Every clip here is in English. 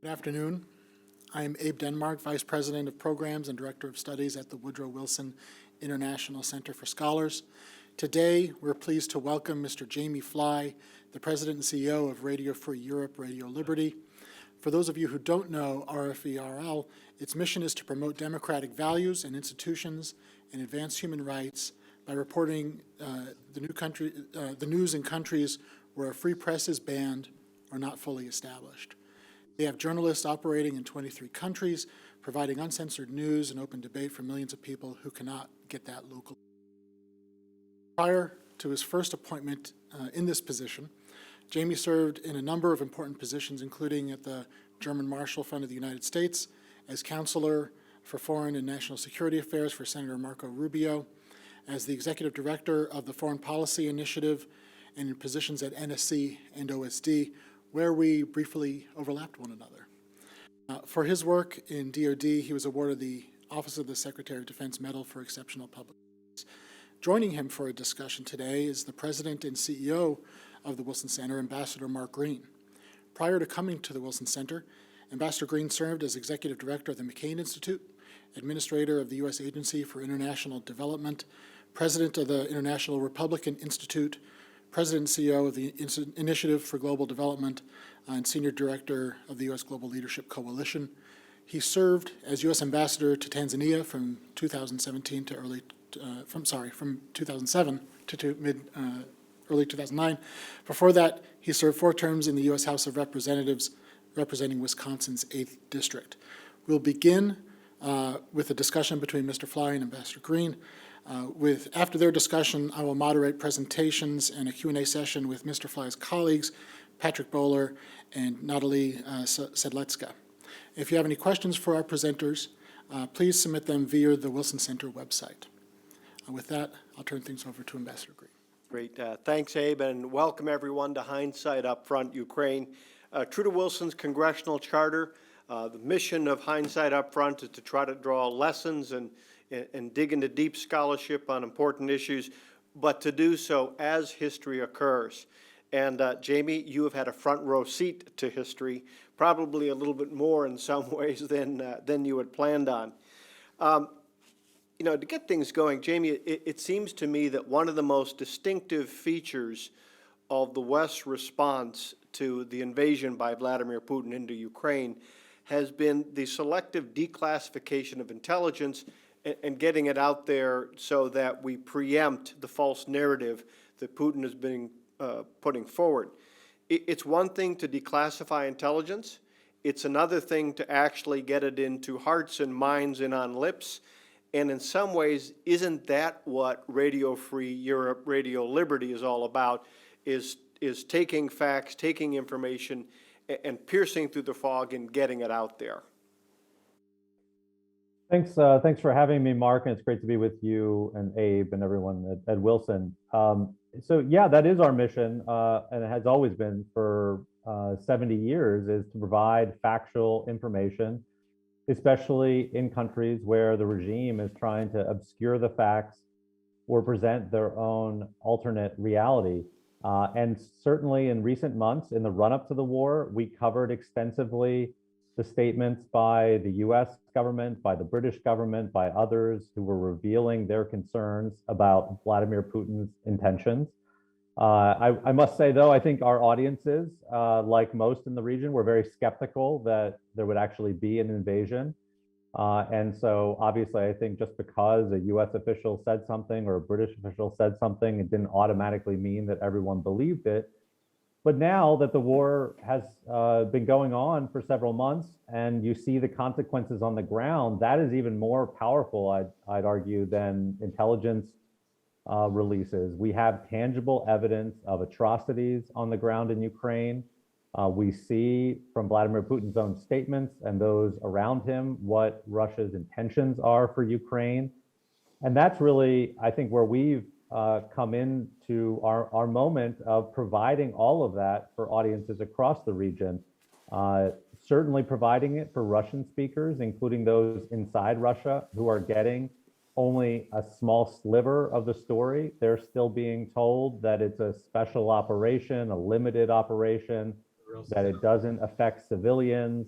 Good afternoon. I am Abe Denmark, Vice President of Programs and Director of Studies at the Woodrow Wilson International Center for Scholars. Today, we're pleased to welcome Mr. Jamie Fly, the President and CEO of Radio Free Europe, Radio Liberty. For those of you who don't know RFERL, its mission is to promote democratic values and institutions and advance human rights by reporting the news in countries where a free press is banned or not fully established. They have journalists operating in 23 countries, providing uncensored news and open debate for millions of people who cannot get that locally. Prior to his first appointment in this position, Jamie served in a number of important positions, including at the German Marshall Fund of the United States, as Counselor for Foreign and National Security Affairs for Senator Marco Rubio, as the Executive Director of the Foreign Policy Initiative, and in positions at NSC and OSD, where we briefly overlapped one another. For his work in DoD, he was awarded the Office of the Secretary of Defense Medal for Exceptional Public Service. Joining him for a discussion today is the President and CEO of the Wilson Center, Ambassador Mark Green. Prior to coming to the Wilson Center, Ambassador Green served as Executive Director of the McCain Institute, Administrator of the U.S. Agency for International Development, President of the International Republican Institute, President and CEO of the Initiative for Global Development, and Senior Director of the U.S. Global Leadership Coalition. He served as U.S. Ambassador to Tanzania from 2007 to early 2009. Before that, he served 4 terms in the U.S. House of Representatives, representing Wisconsin's 8th District. We'll begin with a discussion between Mr. Fly and Ambassador Green. After their discussion, I will moderate presentations and a Q&A session with Mr. Fly's colleagues, Patrick Boehler and Natalie Sedletska. If you have any questions for our presenters, please submit them via the Wilson Center website. With that, I'll turn things over to Ambassador Green. Great. Thanks, Abe, and welcome everyone to Hindsight Upfront Ukraine. True to Wilson's congressional charter, the mission of Hindsight Upfront is to try to draw lessons and dig into deep scholarship on important issues, but to do so as history occurs. And Jamie, you have had a front row seat to history, probably a little bit more in some ways than you had planned on. You know, to get things going, Jamie, it seems to me that one of the most distinctive features of the West's response to the invasion by Vladimir Putin into Ukraine has been the selective declassification of intelligence and getting it out there so that we preempt the false narrative that Putin has been putting forward. It's one thing to declassify intelligence. It's another thing to actually get it into hearts and minds and on lips. And in some ways, isn't that what Radio Free Europe, Radio Liberty is all about, is taking facts, taking information, and piercing through the fog and getting it out there? Thanks for having me, Mark, and it's great to be with you and Abe and everyone at Wilson. So yeah, that is our mission, and it has always been for 70 years, is to provide factual information, especially in countries where the regime is trying to obscure the facts or present their own alternate reality. And certainly in recent months, in the run-up to the war, we covered extensively the statements by the US government, by the British government, by others who were revealing their concerns about Vladimir Putin's intentions. I must say, though, I think our audiences, like most in the region, were very skeptical that there would actually be an invasion. And so obviously, I think just because a US official said something or a British official said something, it didn't automatically mean that everyone believed it. But now that the war has been going on for several months and you see the consequences on the ground, that is even more powerful, I'd argue, than intelligence releases. We have tangible evidence of atrocities on the ground in Ukraine. We see from Vladimir Putin's own statements and those around him what Russia's intentions are for Ukraine. And that's really, I think, where we've come into our moment of providing all of that for audiences across the region, certainly providing it for Russian speakers, including those inside Russia who are getting only a small sliver of the story. They're still being told that it's a special operation, a limited operation, that it doesn't affect civilians,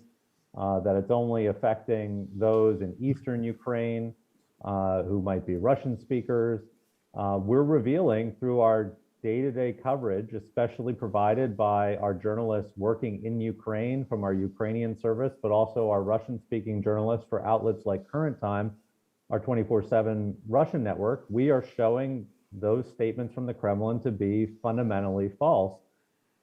that it's only affecting those in Eastern Ukraine who might be Russian speakers. We're revealing through our day-to-day coverage, especially provided by our journalists working in Ukraine from our Ukrainian service, but also our Russian-speaking journalists for outlets like Current Time, our 24/7 Russian network. We are showing those statements from the Kremlin to be fundamentally false.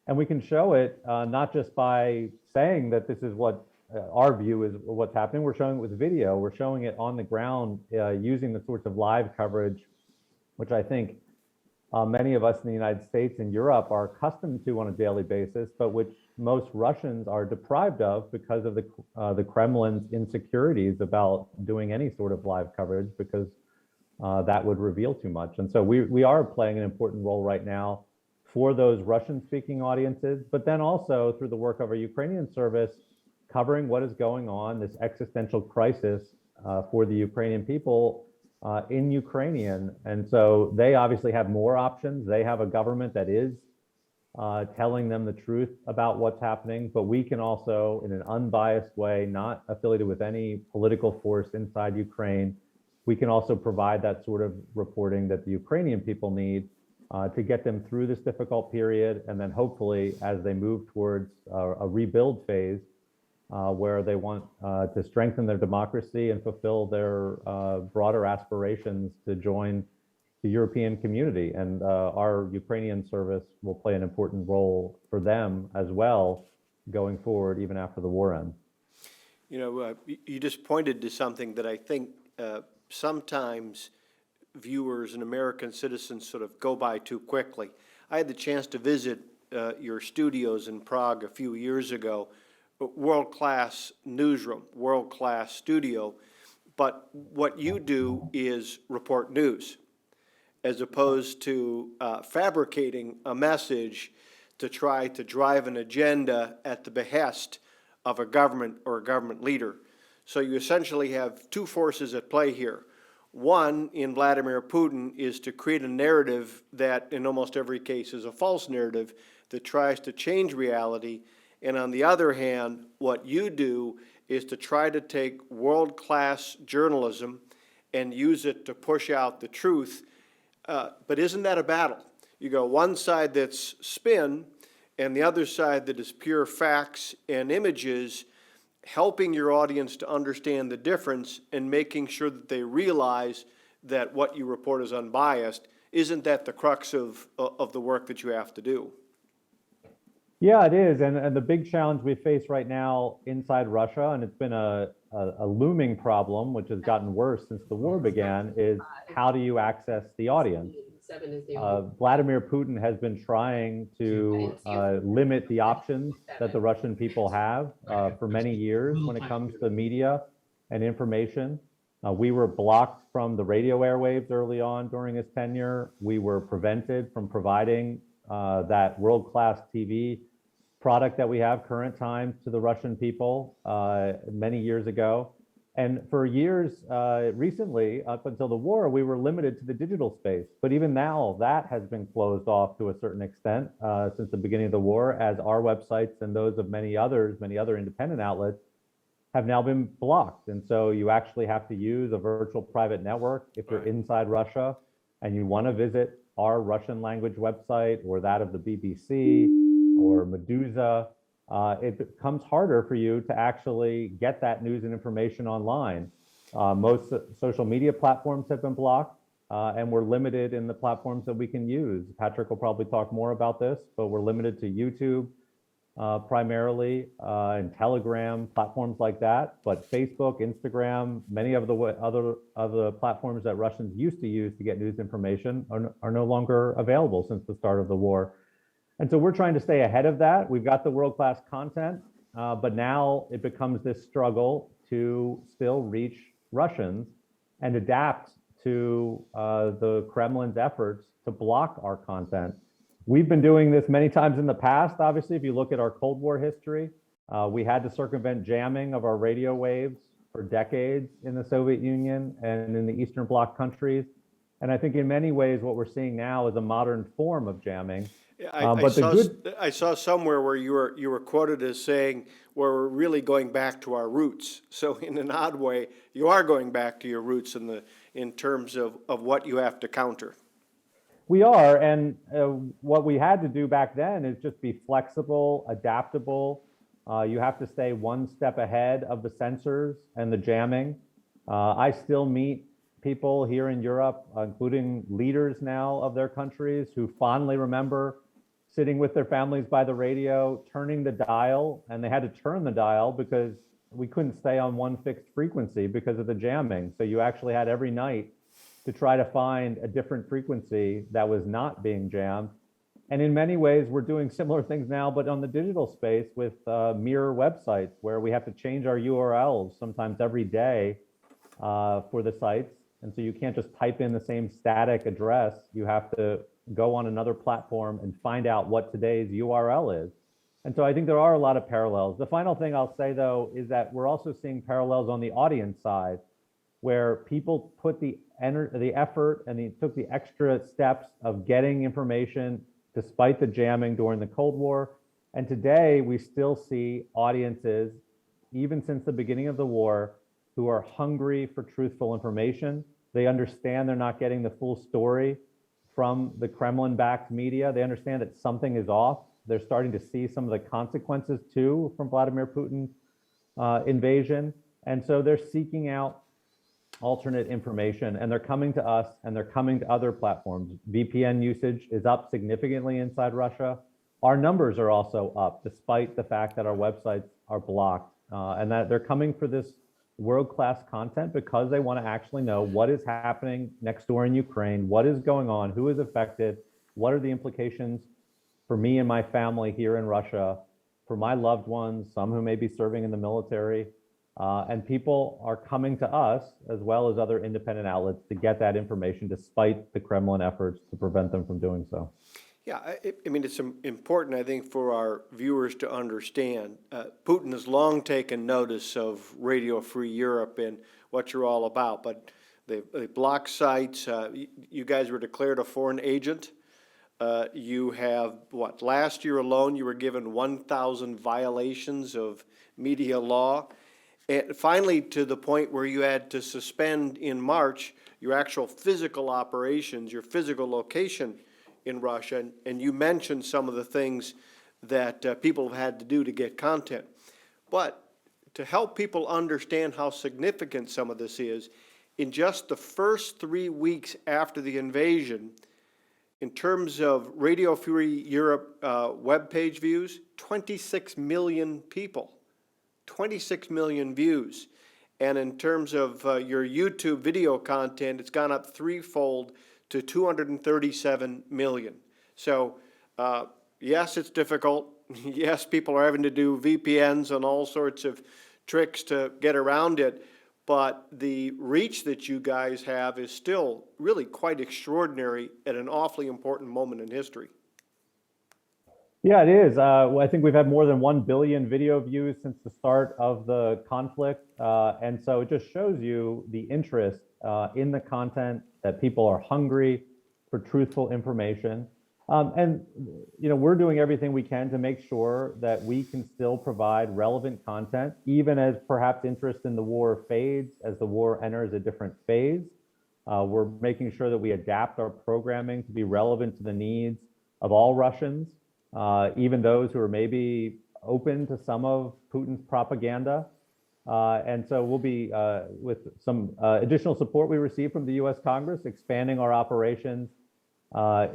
And we can show it not just by saying that this is what our view is what's happening. We're showing it with video. We're showing it on the ground using the sorts of live coverage, which I think many of us in the United States and Europe are accustomed to on a daily basis, but which most Russians are deprived of because of the Kremlin's insecurities about doing any sort of live coverage, because that would reveal too much. And so we are playing an important role right now for those Russian-speaking audiences, but then also through the work of our Ukrainian service, covering what is going on, this existential crisis for the Ukrainian people in Ukrainian. And so they obviously have more options. They have a government that is telling them the truth about what's happening, but we can also, in an unbiased way, not affiliated with any political force inside Ukraine, we can also provide that sort of reporting that the Ukrainian people need to get them through this difficult period. And then hopefully, as they move towards a rebuild phase, where they want to strengthen their democracy and fulfill their broader aspirations to join the European community. And our Ukrainian service will play an important role for them as well going forward, even after the war ends. You know, you just pointed to something that I think sometimes viewers and American citizens sort of go by too quickly. I had the chance to visit your studios in Prague a few years ago. World-class newsroom, world-class studio, but what you do is report news, as opposed to fabricating a message to try to drive an agenda at the behest of a government or a government leader. So you essentially have two forces at play here. One, in Vladimir Putin, is to create a narrative that in almost every case is a false narrative that tries to change reality. And on the other hand, what you do is to try to take world-class journalism and use it to push out the truth. But isn't that a battle? You go one side that's spin and the other side that is pure facts and images, helping your audience to understand the difference and making sure that they realize that what you report is unbiased. Isn't that the crux of the work that you have to do? Yeah, it is. And the big challenge we face right now inside Russia, and it's been a looming problem, which has gotten worse since the war began, is how do you access the audience? Vladimir Putin has been trying to limit the options that the Russian people have for many years when it comes to media and information. We were blocked from the radio airwaves early on during his tenure. We were prevented from providing that world-class TV product that we have, Current Time, to the Russian people many years ago. And for years recently, up until the war, we were limited to the digital space. But even now, that has been closed off to a certain extent since the beginning of the war, as our websites and those of many other independent outlets have now been blocked. And so you actually have to use a virtual private network if you're inside Russia and you want to visit our Russian language website or that of the BBC or Medusa. It becomes harder for you to actually get that news and information online. Most social media platforms have been blocked, and we're limited in the platforms that we can use. Patrick will probably talk more about this, but we're limited to YouTube primarily, and Telegram, platforms like that. But Facebook, Instagram, many of the other platforms that Russians used to use to get news information are no longer available since the start of the war. And so we're trying to stay ahead of that. We've got the world-class content, but now it becomes this struggle to still reach Russians and adapt to the Kremlin's efforts to block our content. We've been doing this many times in the past. Obviously, if you look at our Cold War history, we had to circumvent jamming of our radio waves for decades in the Soviet Union and in the Eastern Bloc countries. And I think in many ways, what we're seeing now is a modern form of jamming. But the good, I saw somewhere where you were quoted as saying, "Well, we're really going back to our roots." So in an odd way, you are going back to your roots in terms of what you have to counter. we are, and what we had to do back then is just be flexible, adaptable. You have to stay one step ahead of the censors and the jamming. I still meet people here in Europe, including leaders now of their countries, who fondly remember sitting with their families by the radio, turning the dial, and they had to turn the dial because we couldn't stay on one fixed frequency because of the jamming. So you actually had every night to try to find a different frequency that was not being jammed. And in many ways, we're doing similar things now, but on the digital space with mirror websites where we have to change our URLs sometimes every day for the sites. And so you can't just type in the same static address. You have to go on another platform and find out what today's URL is. And so I think there are a lot of parallels. The final thing I'll say, though, is that we're also seeing parallels on the audience side, where people put the effort and they took the extra steps of getting information despite the jamming during the Cold War. And today we still see audiences, even since the beginning of the war, who are hungry for truthful information. They understand they're not getting the full story from the Kremlin-backed media. They understand that something is off. They're starting to see some of the consequences too from Vladimir Putin's invasion. And so they're seeking out alternate information, and they're coming to us and they're coming to other platforms. VPN usage is up significantly inside Russia. Our numbers are also up, despite the fact that our websites are blocked, and that they're coming for this world-class content because they want to actually know what is happening next door in Ukraine, what is going on, who is affected, what are the implications for me and my family here in Russia, for my loved ones, some who may be serving in the military. And people are coming to us, as well as other independent outlets, to get that information despite the Kremlin efforts to prevent them from doing so. Yeah, I mean, it's important, I think, for our viewers to understand. Putin has long taken notice of Radio Free Europe and what you're all about, but they block sites. You guys were declared a foreign agent. You have, what, last year alone, you were given 1,000 violations of media law. And finally, to the point where you had to suspend in March your actual physical operations, your physical location in Russia. And you mentioned some of the things that people have had to do to get content. But to help people understand how significant some of this is, in just the first 3 weeks after the invasion, in terms of Radio Free Europe webpage views, 26 million people. 26 million views. And in terms of your YouTube video content, it's gone up threefold to 237 million. So yes, it's difficult. Yes, people are having to do VPNs and all sorts of tricks to get around it. But the reach that you guys have is still really quite extraordinary at an awfully important moment in history. Yeah, it is. I think we've had more than 1 billion video views since the start of the conflict. And so it just shows you the interest in the content, that people are hungry for truthful information. And we're doing everything we can to make sure that we can still provide relevant content, even as perhaps interest in the war fades, as the war enters a different phase. We're making sure that we adapt our programming to be relevant to the needs of all Russians. Even those who are maybe open to some of Putin's propaganda. And so we'll be, with some additional support we received from the US Congress, expanding our operations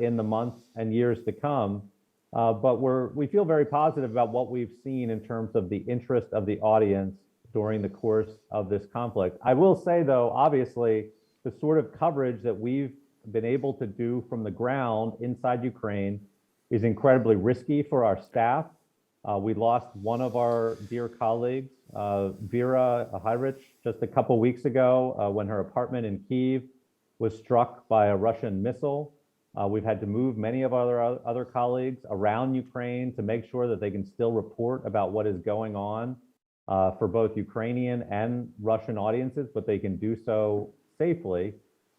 in the months and years to come. But we feel very positive about what we've seen in terms of the interest of the audience during the course of this conflict. I will say, though, obviously, the sort of coverage that we've been able to do from the ground inside Ukraine is incredibly risky for our staff. We lost one of our dear colleagues, Vera Hyrich, just a couple weeks ago when her apartment in Kyiv was struck by a Russian missile. We've had to move many of our other colleagues around Ukraine to make sure that they can still report about what is going on for both Ukrainian and Russian audiences, but they can do so safely.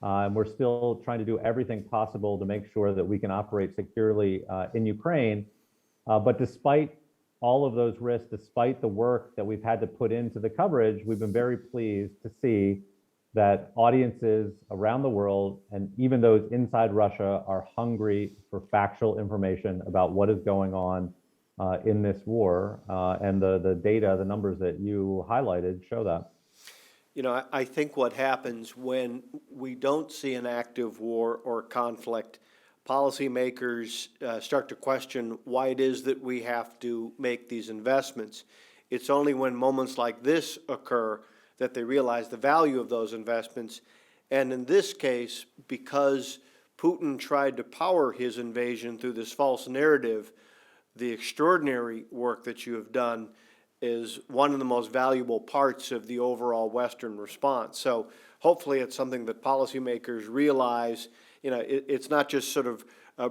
And we're still trying to do everything possible to make sure that we can operate securely in Ukraine. But despite all of those risks, despite the work that we've had to put into the coverage, we've been very pleased to see that audiences around the world, and even those inside Russia, are hungry for factual information about what is going on in this war. And the data, the numbers that you highlighted show that. You know, I think what happens when we don't see an active war or conflict, policymakers start to question why it is that we have to make these investments. It's only when moments like this occur that they realize the value of those investments. And in this case, because Putin tried to power his invasion through this false narrative, the extraordinary work that you have done is one of the most valuable parts of the overall Western response. So hopefully it's something that policymakers realize. You know, it's not just sort of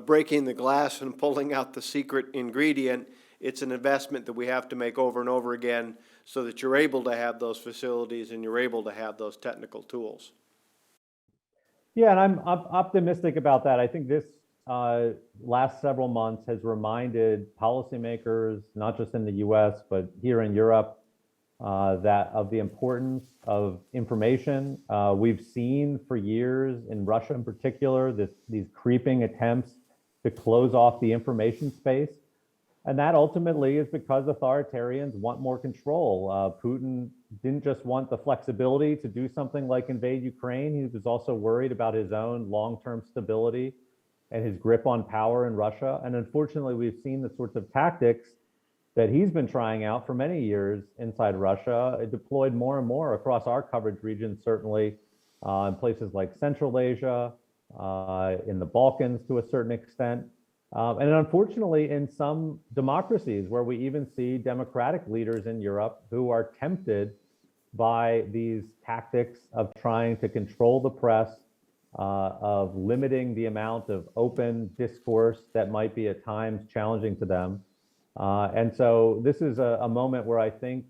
breaking the glass and pulling out the secret ingredient. It's an investment that we have to make over and over again so that you're able to have those facilities and you're able to have those technical tools. Yeah, and I'm optimistic about that. I think this last several months has reminded policymakers, not just in the US, but here in Europe, that of the importance of information. We've seen for years in Russia in particular, these creeping attempts to close off the information space. And that ultimately is because authoritarians want more control. Putin didn't just want the flexibility to do something like invade Ukraine. He was also worried about his own long-term stability and his grip on power in Russia. And unfortunately, we've seen the sorts of tactics that he's been trying out for many years inside Russia, deployed more and more across our coverage region, certainly in places like Central Asia, in the Balkans to a certain extent. And unfortunately, in some democracies where we even see democratic leaders in Europe who are tempted by these tactics of trying to control the press, of limiting the amount of open discourse that might be at times challenging to them. And so this is a moment where I think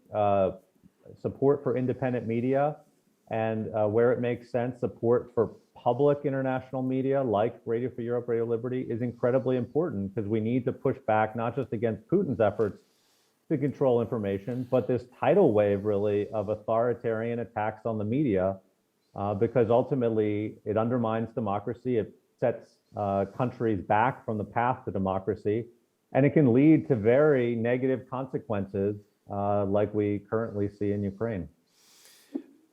support for independent media and where it makes sense, support for public international media like Radio Free Europe, Radio Liberty is incredibly important because we need to push back not just against Putin's efforts to control information, but this tidal wave really of authoritarian attacks on the media, because ultimately it undermines democracy, it sets countries back from the path to democracy, and it can lead to very negative consequences like we currently see in Ukraine.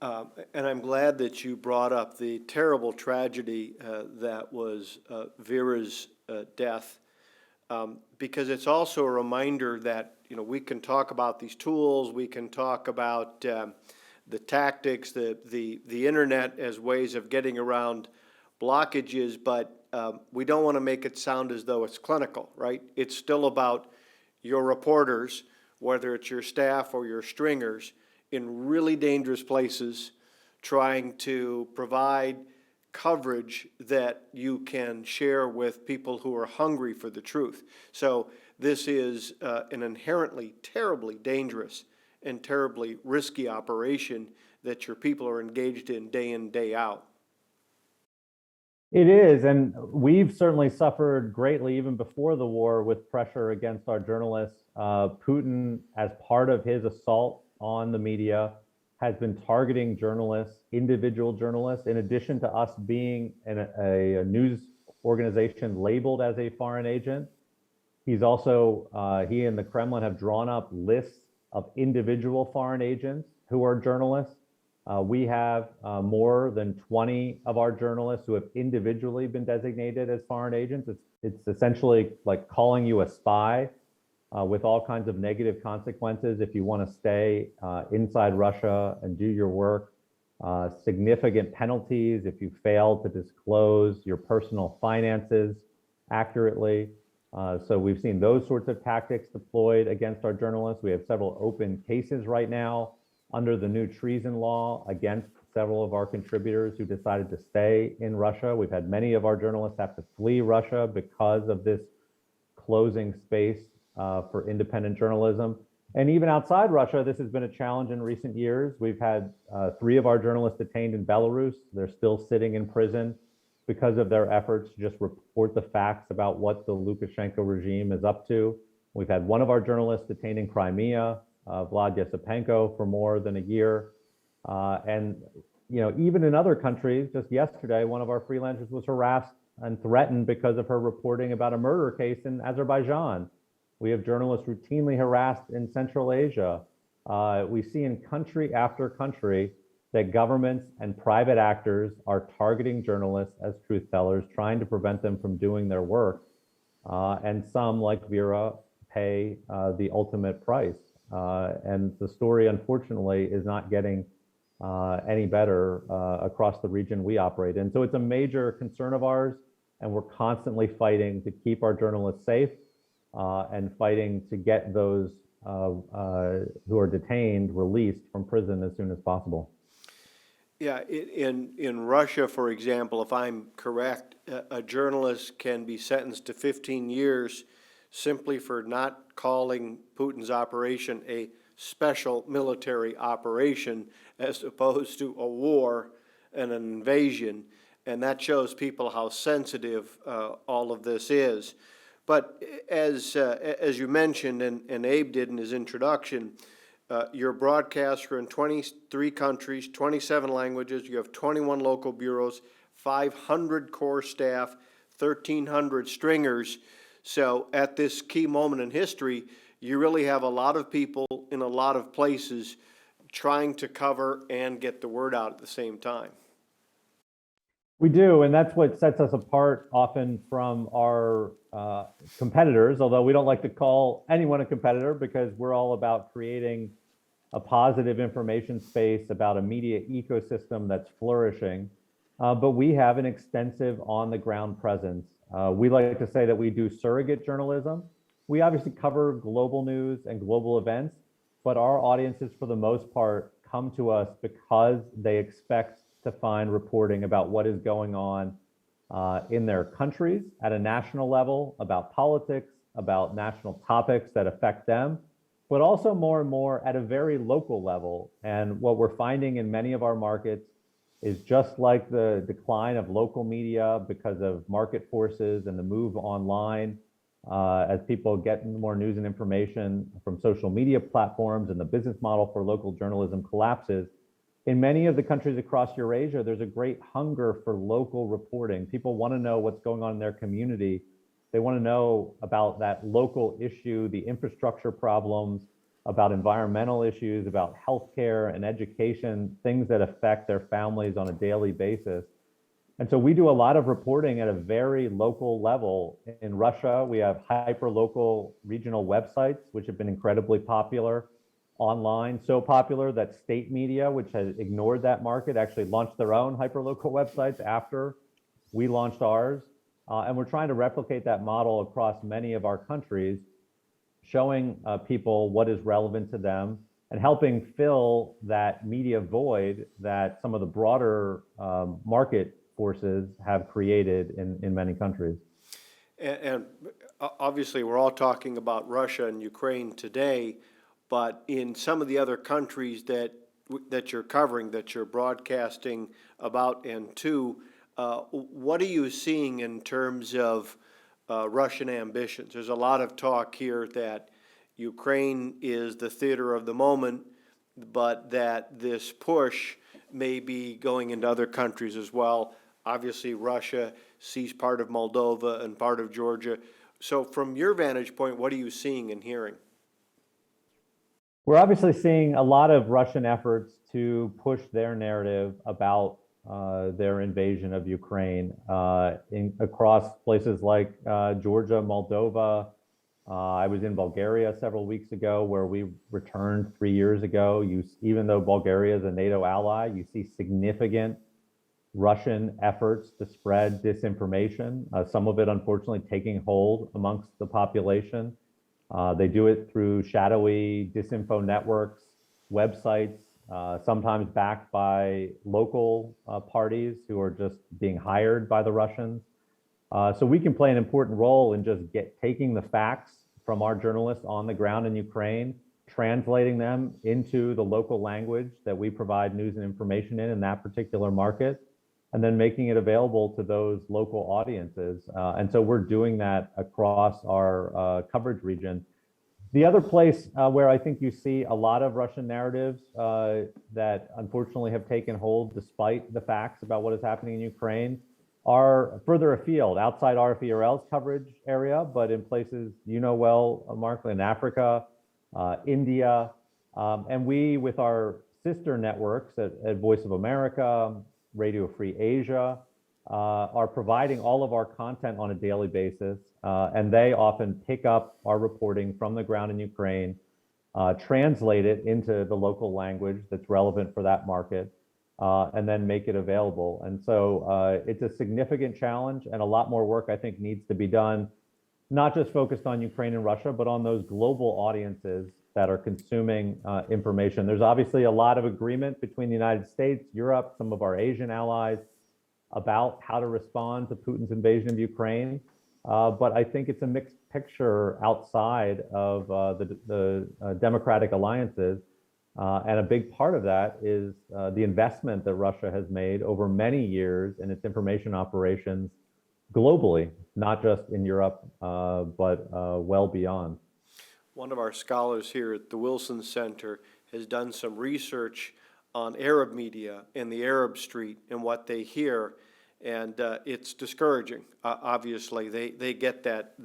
And I'm glad that you brought up the terrible tragedy that was Vera's death, because it's also a reminder that, you know, we can talk about these tools, we can talk about the tactics, the internet as ways of getting around blockages, but we don't want to make it sound as though it's clinical, right? It's still about your reporters, whether it's your staff or your stringers, in really dangerous places, trying to provide coverage that you can share with people who are hungry for the truth. So this is an inherently terribly dangerous and terribly risky operation that your people are engaged in, day out. It is, and we've certainly suffered greatly even before the war with pressure against our journalists. Putin, as part of his assault on the media, has been targeting journalists, individual journalists, in addition to us being a news organization labeled as a foreign agent. He's also, he and the Kremlin have drawn up lists of individual foreign agents who are journalists. We have more than 20 of our journalists who have individually been designated as foreign agents. It's essentially like calling you a spy, with all kinds of negative consequences if you want to stay inside Russia and do your work. Significant penalties if you fail to disclose your personal finances accurately. So we've seen those sorts of tactics deployed against our journalists. We have several open cases right now under the new treason law against several of our contributors who decided to stay in Russia. We've had many of our journalists have to flee Russia because of this closing space for independent journalism. And even outside Russia, this has been a challenge in recent years. We've had 3 of our journalists detained in Belarus. They're still sitting in prison because of their efforts to just report the facts about what the Lukashenko regime is up to. We've had 1 of our journalists detained in Crimea, Vlad Yasipenko, for more than a year. And even in other countries, just yesterday, 1 of our freelancers was harassed and threatened because of her reporting about a murder case in Azerbaijan. We have journalists routinely harassed in Central Asia. We see in country after country that governments and private actors are targeting journalists as truth tellers, trying to prevent them from doing their work. And some, like Vera, pay the ultimate price. And the story, unfortunately, is not getting any better across the region we operate in. So it's a major concern of ours, and we're constantly fighting to keep our journalists safe and fighting to get those who are detained released from prison as soon as possible. Yeah, in Russia, for example, if I'm correct, a journalist can be sentenced to 15 years simply for not calling Putin's operation a special military operation as opposed to a war and an invasion. And that shows people how sensitive all of this is. But as you mentioned, and Abe did in his introduction, you're a broadcaster in 23 countries, 27 languages. You have 21 local bureaus, 500 core staff, 1,300 stringers. So at this key moment in history, you really have a lot of people in a lot of places trying to cover and get the word out at the same time. We do, and that's what sets us apart often from our competitors, although we don't like to call anyone a competitor because we're all about creating a positive information space, about a media ecosystem that's flourishing. But we have an extensive on-the-ground presence. We like to say that we do surrogate journalism. We obviously cover global news and global events, but our audiences, for the most part, come to us because they expect to find reporting about what is going on in their countries at a national level, about politics, about national topics that affect them, but also more and more at a very local level. And what we're finding in many of our markets is just like the decline of local media because of market forces and the move online, as people get more news and information from social media platforms and the business model for local journalism collapses. In many of the countries across Eurasia, there's a great hunger for local reporting. People want to know what's going on in their community. They want to know about that local issue, the infrastructure problems, about environmental issues, about healthcare and education, things that affect their families on a daily basis. And so we do a lot of reporting at a very local level. In Russia, we have hyperlocal regional websites, which have been incredibly popular online, so popular that state media, which had ignored that market, actually launched their own hyperlocal websites after we launched ours. And we're trying to replicate that model across many of our countries, showing people what is relevant to them and helping fill that media void that some of the broader market forces have created in many countries. And obviously, we're all talking about Russia and Ukraine today, but in some of the other countries that you're covering, that you're broadcasting about and to, what are you seeing in terms of Russian ambitions? There's a lot of talk here that Ukraine is the theater of the moment, but that this push may be going into other countries as well. Obviously, Russia sees part of Moldova and part of Georgia. So from your vantage point, what are you seeing and hearing? We're obviously seeing a lot of Russian efforts to push their narrative about their invasion of Ukraine across places like Georgia, Moldova. I was in Bulgaria several weeks ago, where we returned 3 years ago. Even though Bulgaria is a NATO ally, you see significant Russian efforts to spread disinformation, some of it unfortunately taking hold amongst the population. They do it through shadowy disinfo networks, websites, sometimes backed by local parties who are just being hired by the Russians. So we can play an important role in just taking the facts from our journalists on the ground in Ukraine translating them into the local language that we provide news and information in that particular market, and then making it available to those local audiences. And so we're doing that across our coverage region. The other place where I think you see a lot of Russian narratives that unfortunately have taken hold despite the facts about what is happening in Ukraine are further afield, outside RFE/RL's coverage area, but in places you know well, Mark, in Africa, India, and we, with our sister networks at Voice of America, Radio Free Asia, are providing all of our content on a daily basis, and they often pick up our reporting from the ground in Ukraine, translate it into the local language that's relevant for that market, and then make it available. And so it's a significant challenge, and a lot more work I think needs to be done, not just focused on Ukraine and Russia, but on those global audiences that are consuming information. There's obviously a lot of agreement between the United States, Europe, some of our Asian allies about how to respond to Putin's invasion of Ukraine. But I think it's a mixed picture outside of the democratic alliances. And a big part of that is the investment that Russia has made over many years in its information operations globally, not just in Europe, but well beyond. One of our scholars here at the Wilson Center has done some research on Arab media in the Arab Street and what they hear, and it's discouraging. Obviously, they get that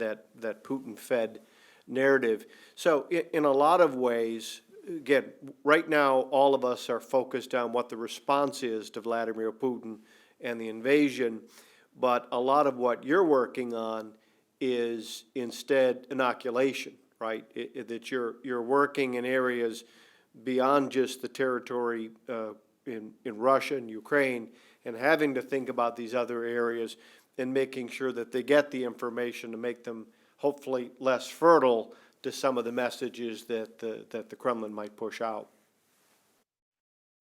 Putin-fed narrative. So in a lot of ways, again, right now, all of us are focused on what the response is to Vladimir Putin and the invasion, but a lot of what you're working on is instead inoculation, right? That you're working in areas beyond just the territory in Russia and Ukraine, and having to think about these other areas and making sure that they get the information to make them hopefully less fertile to some of the messages that the Kremlin might push out.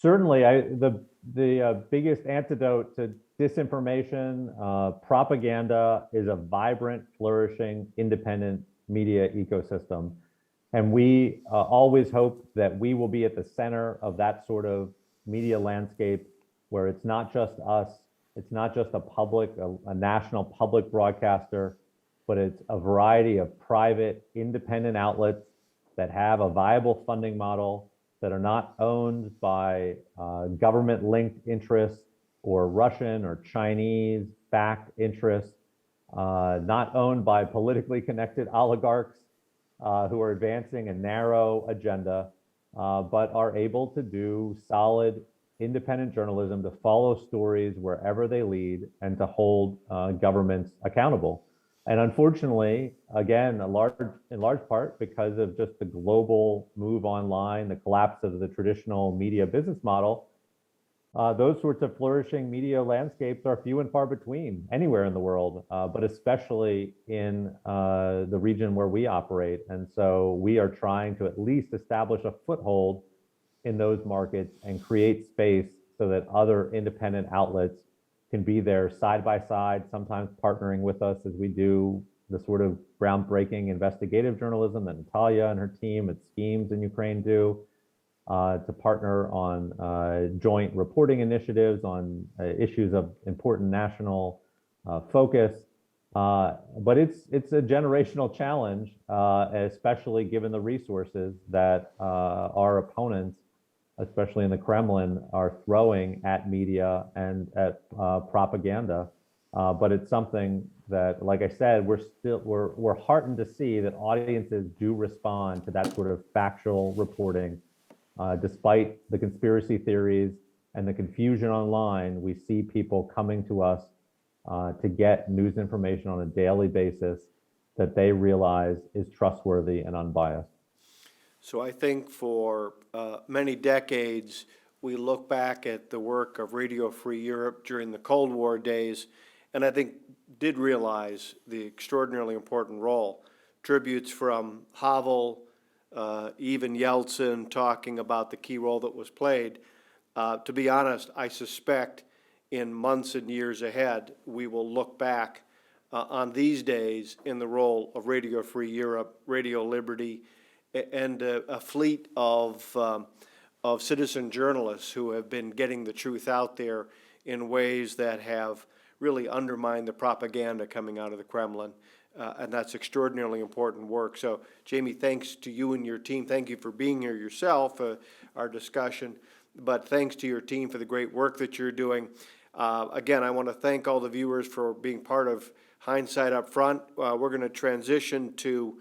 Certainly, the biggest antidote to disinformation, propaganda, is a vibrant, flourishing, independent media ecosystem. And we always hope that we will be at the center of that sort of media landscape, where it's not just us, it's not just a national public broadcaster, but it's a variety of private, independent outlets that have a viable funding model, that are not owned by government-linked interests or Russian or Chinese-backed interests, not owned by politically connected oligarchs who are advancing a narrow agenda, but are able to do solid, independent journalism, to follow stories wherever they lead, and to hold governments accountable. And unfortunately, again, in large part because of just the global move online, the collapse of the traditional media business model, those sorts of flourishing media landscapes are few and far between anywhere in the world, but especially in the region where we operate. And so we are trying to at least establish a foothold in those markets and create space so that other independent outlets can be there side by side, sometimes partnering with us as we do the sort of groundbreaking investigative journalism that Natalia and her team at Schemes in Ukraine do, to partner on joint reporting initiatives on issues of important national focus. But it's a generational challenge, especially given the resources that our opponents, especially in the Kremlin, are throwing at media and at propaganda. But it's something that, like I said, we're heartened to see that audiences do respond to that sort of factual reporting. Despite the conspiracy theories and the confusion online, we see people coming to us to get news information on a daily basis that they realize is trustworthy and unbiased. So I think for many decades, we look back at the work of Radio Free Europe during the Cold War days, and I think did realize the extraordinarily important role. Tributes from Havel, even Yeltsin, talking about the key role that was played. To be honest, I suspect in months and years ahead, we will look back on these days in the role of Radio Free Europe, Radio Liberty, and a fleet of citizen journalists who have been getting the truth out there in ways that have really undermined the propaganda coming out of the Kremlin. And that's extraordinarily important work. So, Jamie, thanks to you and your team. Thank you for being here yourself, our discussion. But thanks to your team for the great work that you're doing. Again, I want to thank all the viewers for being part of Hindsight Up Front. We're going to transition to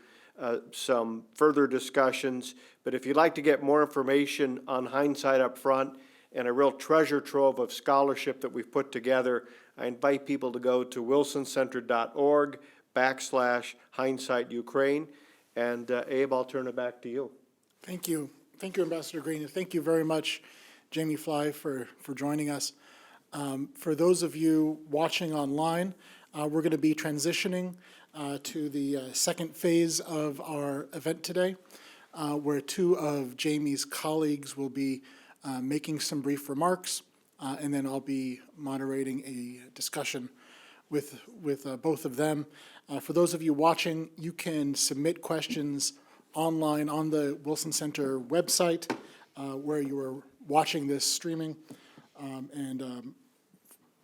some further discussions. But if you'd like to get more information on Hindsight Up Front and a real treasure trove of scholarship that we've put together, I invite people to go to wilsoncenter.org/Hindsight Ukraine. And Abe, I'll turn it back to you. Thank you. Thank you, Ambassador Green, and thank you very much, Jamie Fly, for joining us. For those of you watching online, we're going to be transitioning to the second phase of our event today, where two of Jamie's colleagues will be making some brief remarks, and then I'll be moderating a discussion with both of them. For those of you watching, you can submit questions online on the Wilson Center website where you are watching this streaming.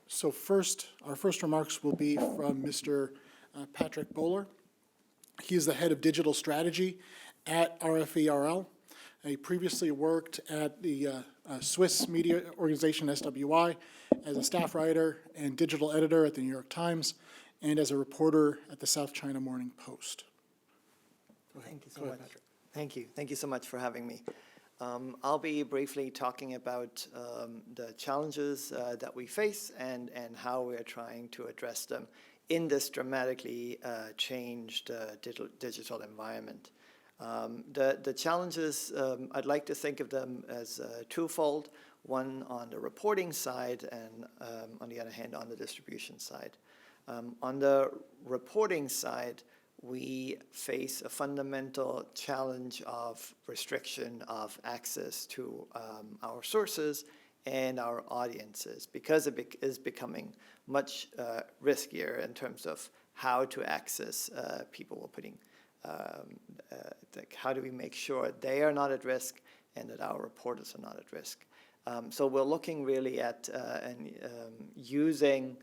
So our first remarks will be from Mr. Patrick Boehler. He is the head of digital strategy at RFERL. He previously worked at the Swiss media organization SWI as a staff writer and digital editor at the New York Times and as a reporter at the South China Morning Post. Thank you so much. Thank you. Thank you so much for having me. I'll be briefly talking about the challenges that we face and how we're trying to address them in this dramatically changed digital environment. The challenges, I'd like to think of them as twofold, one on the reporting side and on the other hand on the distribution side. On the reporting side, we face a fundamental challenge of restriction of access to our sources and our audiences because it is becoming much riskier in terms of how to access people we're putting. How do we make sure they are not at risk and that our reporters are not at risk? So we're looking really at using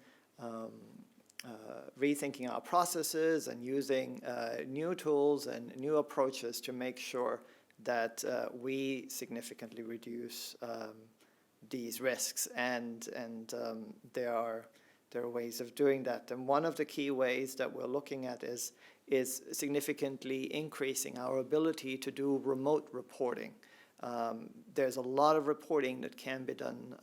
rethinking our processes and using new tools and new approaches to make sure that we significantly reduce these risks. And there are ways of doing that. And one of the key ways that we're looking at is significantly increasing our ability to do remote reporting. There's a lot of reporting that can be done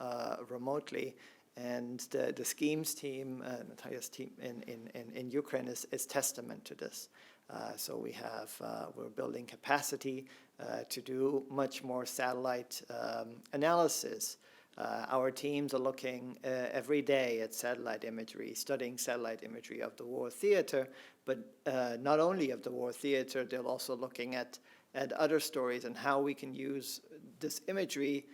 remotely. And the schemes team, Natalia's team in Ukraine is testament to this. So we're building capacity to do much more satellite analysis. Our teams are looking every day at satellite imagery, studying satellite imagery of the war theater, but not only of the war theater, they're also looking at other stories and how we can use this imagery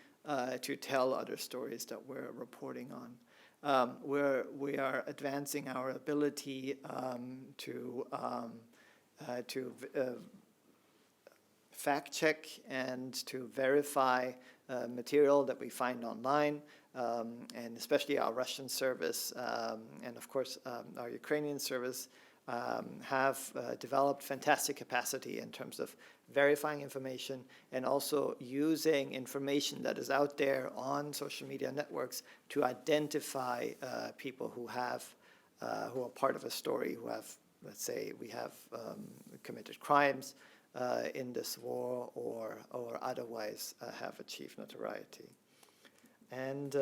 to tell other stories that we're reporting on. We are advancing our ability to fact check and to verify material that we find online, and especially our Russian service and of course our Ukrainian service have developed fantastic capacity in terms of verifying information and also using information that is out there on social media networks to identify people who are part of a story, who have, let's say, committed crimes in this war or otherwise have achieved notoriety. And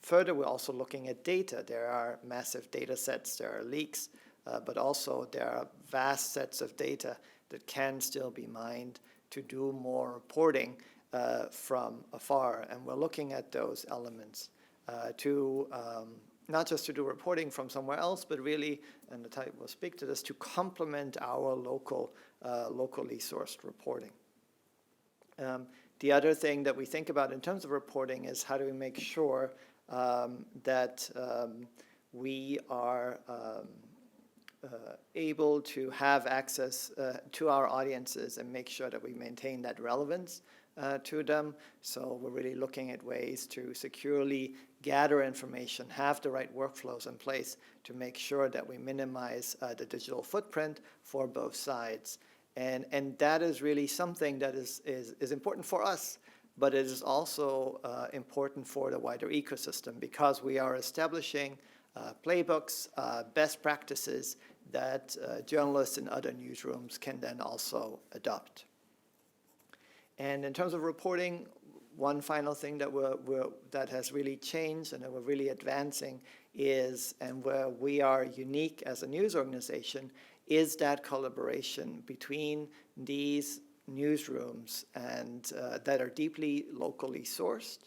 further, we're also looking at data. There are massive data sets, there are leaks, but also there are vast sets of data that can still be mined to do more reporting from afar. And we're looking at those elements to not just to do reporting from somewhere else, but really, and Natalia will speak to this, to complement our locally sourced reporting. The other thing that we think about in terms of reporting is how do we make sure that we are able to have access to our audiences and make sure that we maintain that relevance to them. So we're really looking at ways to securely gather information, have the right workflows in place to make sure that we minimize the digital footprint for both sides. And that is really something that is important for us, but it is also important for the wider ecosystem, because we are establishing playbooks, best practices that journalists in other newsrooms can then also adopt. And in terms of reporting, one final thing that that has really changed and that we're really advancing is, and where we are unique as a news organization, is that collaboration between these newsrooms and that are deeply locally sourced.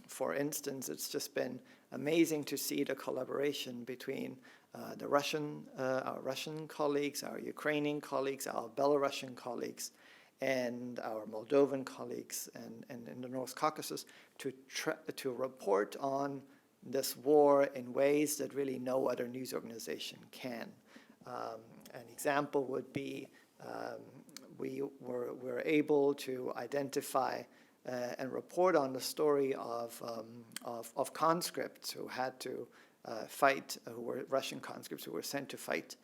For instance, it's just been amazing to see the collaboration between our Russian colleagues, our Ukrainian colleagues, our Belarusian colleagues, and our Moldovan colleagues and in the North Caucasus to report on this war in ways that really no other news organization can. An example would be we were able to identify and report on the story of conscripts who had to fight, who were Russian conscripts who were sent to fight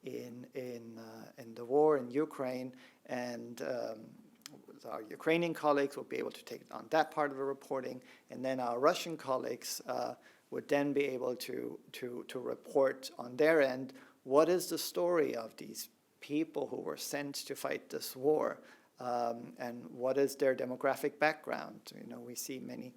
in the war in Ukraine, and our Ukrainian colleagues will be able to take on that part of the reporting, and then our Russian colleagues would then be able to report on their end what is the story of these people who were sent to fight this war, and what is their demographic background. You know, we see many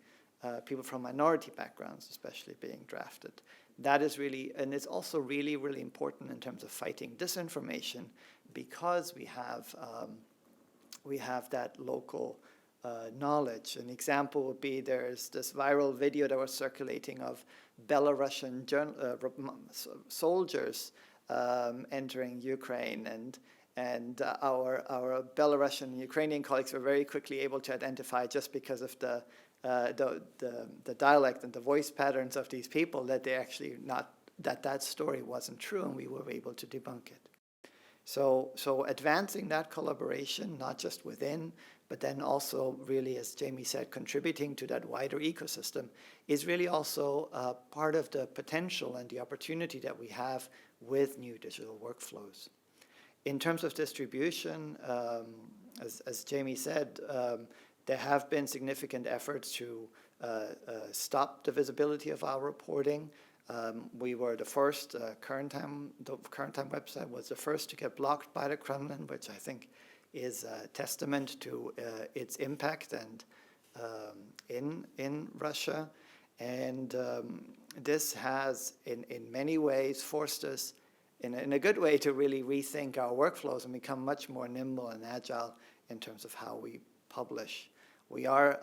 people from minority backgrounds especially being drafted. That is really, and it's also really, really important in terms of fighting disinformation, because we have that local knowledge. An example would be, there's this viral video that was circulating of Belarusian soldiers entering Ukraine, and our Belarusian and Ukrainian colleagues were very quickly able to identify, just because of the dialect and the voice patterns of these people, that they actually that story wasn't true, and we were able to debunk it. So advancing that collaboration, not just within, but then also really, as Jamie said, contributing to that wider ecosystem, is really also part of the potential and the opportunity that we have with new digital workflows. In terms of distribution, as Jamie said, there have been significant efforts to stop the visibility of our reporting. We were the first, the Current Time website was the first to get blocked by the Kremlin, which I think is a testament to its impact and in Russia. And this has, in many ways, forced us, in a good way, to really rethink our workflows and become much more nimble and agile in terms of how we publish. We are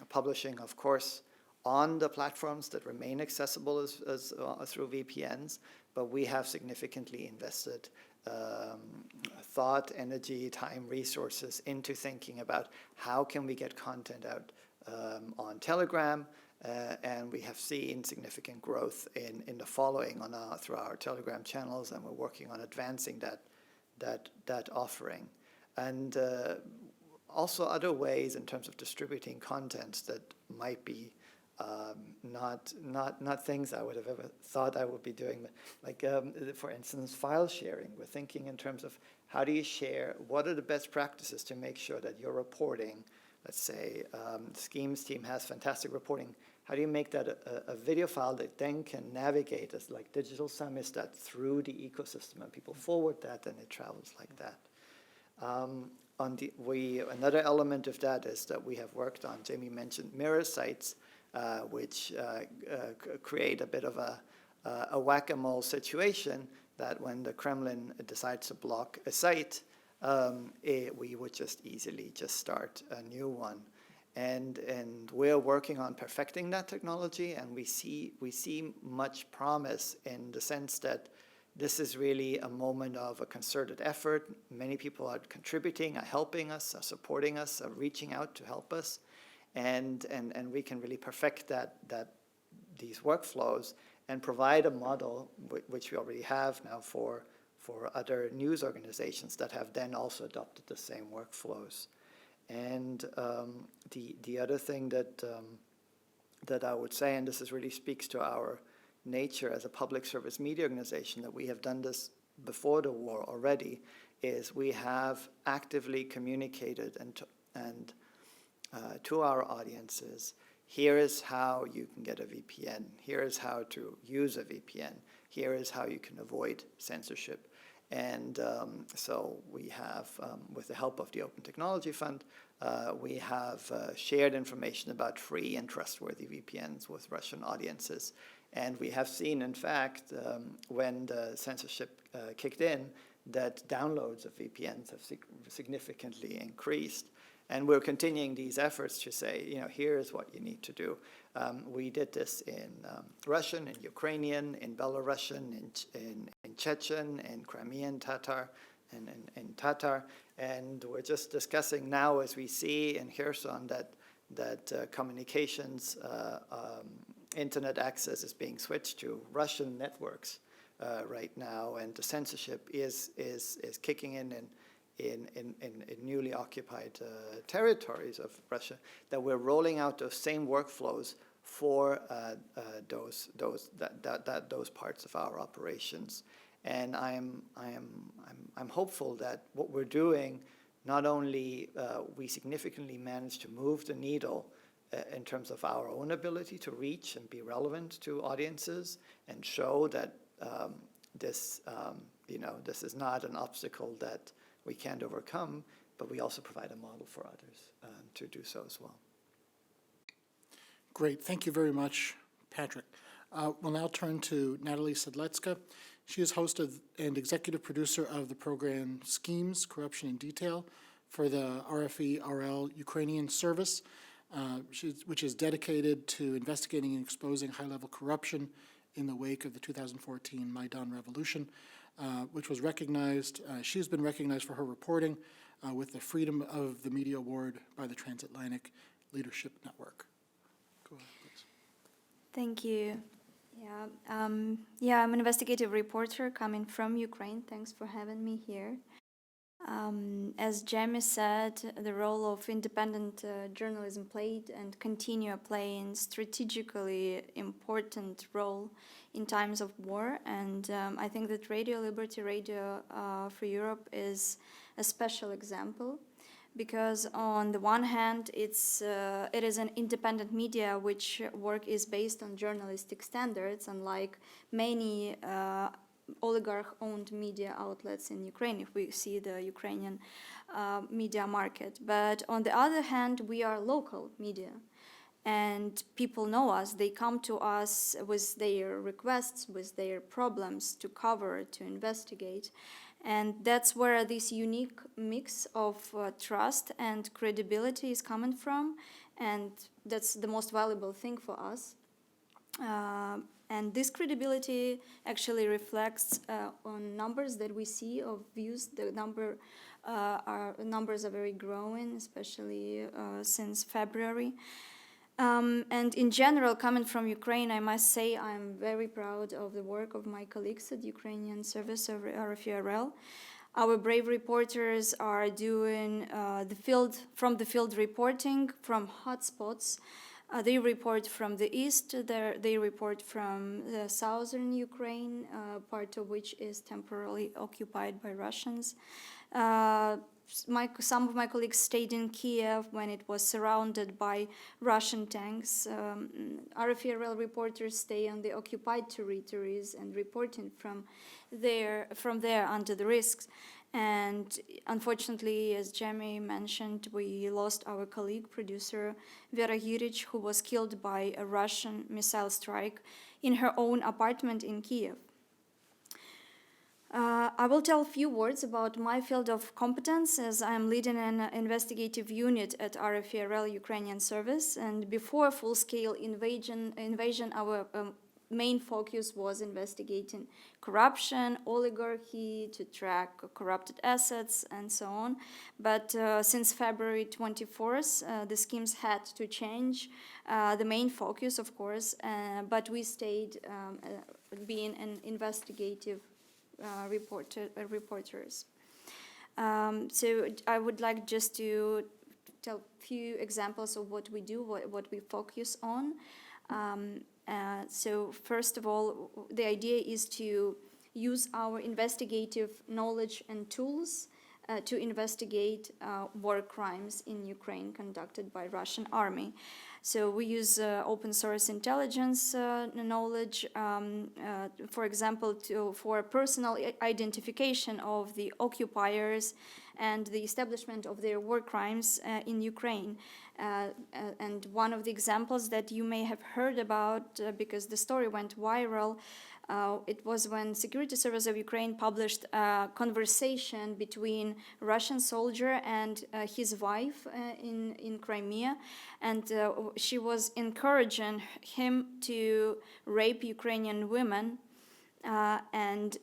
publishing, of course, on the platforms that remain accessible as through VPNs, but we have significantly invested thought, energy, time, resources into thinking about how can we get content out on Telegram, and we have seen significant growth in the following through our Telegram channels, and we're working on advancing that offering. And also other ways in terms of distributing content that might be not things I would have ever thought I would be doing, like for instance, file sharing. We're thinking in terms of how do you share, what are the best practices to make sure that you're reporting, let's say Schemes team has fantastic reporting, how do you make that a video file that then can navigate as like digital samizdat through the ecosystem, and people forward that and it travels like that. Another element of that is that we have worked on, Jamie mentioned mirror sites, which create a bit of a whack-a-mole situation, that when the Kremlin decides to block a site, we would just easily start a new one. And we're working on perfecting that technology, and we see much promise in the sense that this is really a moment of a concerted effort. Many people are contributing, are helping us, are supporting us, are reaching out to help us. And we can really perfect these workflows and provide a model, which we already have now for other news organizations that have then also adopted the same workflows. And the other thing that I would say, and this really speaks to our nature as a public service media organization, that we have done this before the war already, is we have actively communicated and to our audiences, here is how you can get a VPN, here is how to use a VPN, here is how you can avoid censorship. And so we have, with the help of the Open Technology Fund, we have shared information about free and trustworthy VPNs with Russian audiences. And we have seen, in fact, when the censorship kicked in, that downloads of VPNs have significantly increased. And we're continuing these efforts to say, you know, here's what you need to do. We did this in Russian, in Ukrainian, in Belarusian, in Chechen, in Crimean Tatar, and in Tatar. And we're just discussing now, as we see in Kherson, that communications, internet access is being switched to Russian networks right now, and the censorship is kicking in newly occupied territories of Russia, that we're rolling out those same workflows for those parts of our operations. And I'm hopeful that what we're doing, not only we significantly manage to move the needle in terms of our own ability to reach and be relevant to audiences and show that this is not an obstacle that we can't overcome, but we also provide a model for others to do so as well. Great. Thank you very much, Patrick. We'll now turn to Natalie Sedletska. She is host and executive producer of the program Schemes, Corruption in Detail for the RFE-RL Ukrainian service, which is dedicated to investigating and exposing high-level corruption in the wake of the 2014 Maidan Revolution, which was recognized. She's been recognized for her reporting with the Freedom of the Media Award by the Transatlantic Leadership Network. Go ahead, please. Thank you. I'm an investigative reporter coming from Ukraine. Thanks for having me here. As Jamie said, the role of independent journalism played and continue playing strategically important role in times of war, and I think that Radio Liberty Radio for Europe is a special example, because on the one hand it is an independent media which work is based on journalistic standards, unlike many oligarch-owned media outlets in Ukraine, if we see the Ukrainian media market. But on the other hand, we are local media, and people know us. They come to us with their requests, with their problems to cover, to investigate. And that's where this unique mix of trust and credibility is coming from, and that's the most valuable thing for us. And this credibility actually reflects on numbers that we see of views. The numbers are very growing, especially since February. And in general, coming from Ukraine, I must say I'm very proud of the work of my colleagues at the Ukrainian service of RFE-RL. Our brave reporters are doing the field reporting from hotspots. They report from the east, they report from the southern Ukraine, part of which is temporarily occupied by Russians. Some of my colleagues stayed in Kiev when it was surrounded by Russian tanks. RFE-RL reporters stay on the occupied territories and reporting from there under the risks. And unfortunately, as Jamie mentioned, we lost our colleague, producer Vera Yurich, who was killed by a Russian missile strike in her own apartment in Kiev. I will tell a few words about my field of competence, as I am leading an investigative unit at RFE-RL Ukrainian service. And before full-scale invasion, our main focus was investigating corruption, oligarchy, to track corrupted assets, and so on. But since February 24th, the schemes had to change the main focus, of course, but we stayed being an investigative reporters. So I would like just to tell a few examples of what we do, what we focus on. So first of all, the idea is to use our investigative knowledge and tools to investigate war crimes in Ukraine conducted by Russian army. So we use open source intelligence knowledge, for example, for personal identification of the occupiers and the establishment of their war crimes in Ukraine. And one of the examples that you may have heard about, because the story went viral, it was when Security Service of Ukraine published a conversation between Russian soldier and his wife in Crimea, and she was encouraging him to rape Ukrainian women. And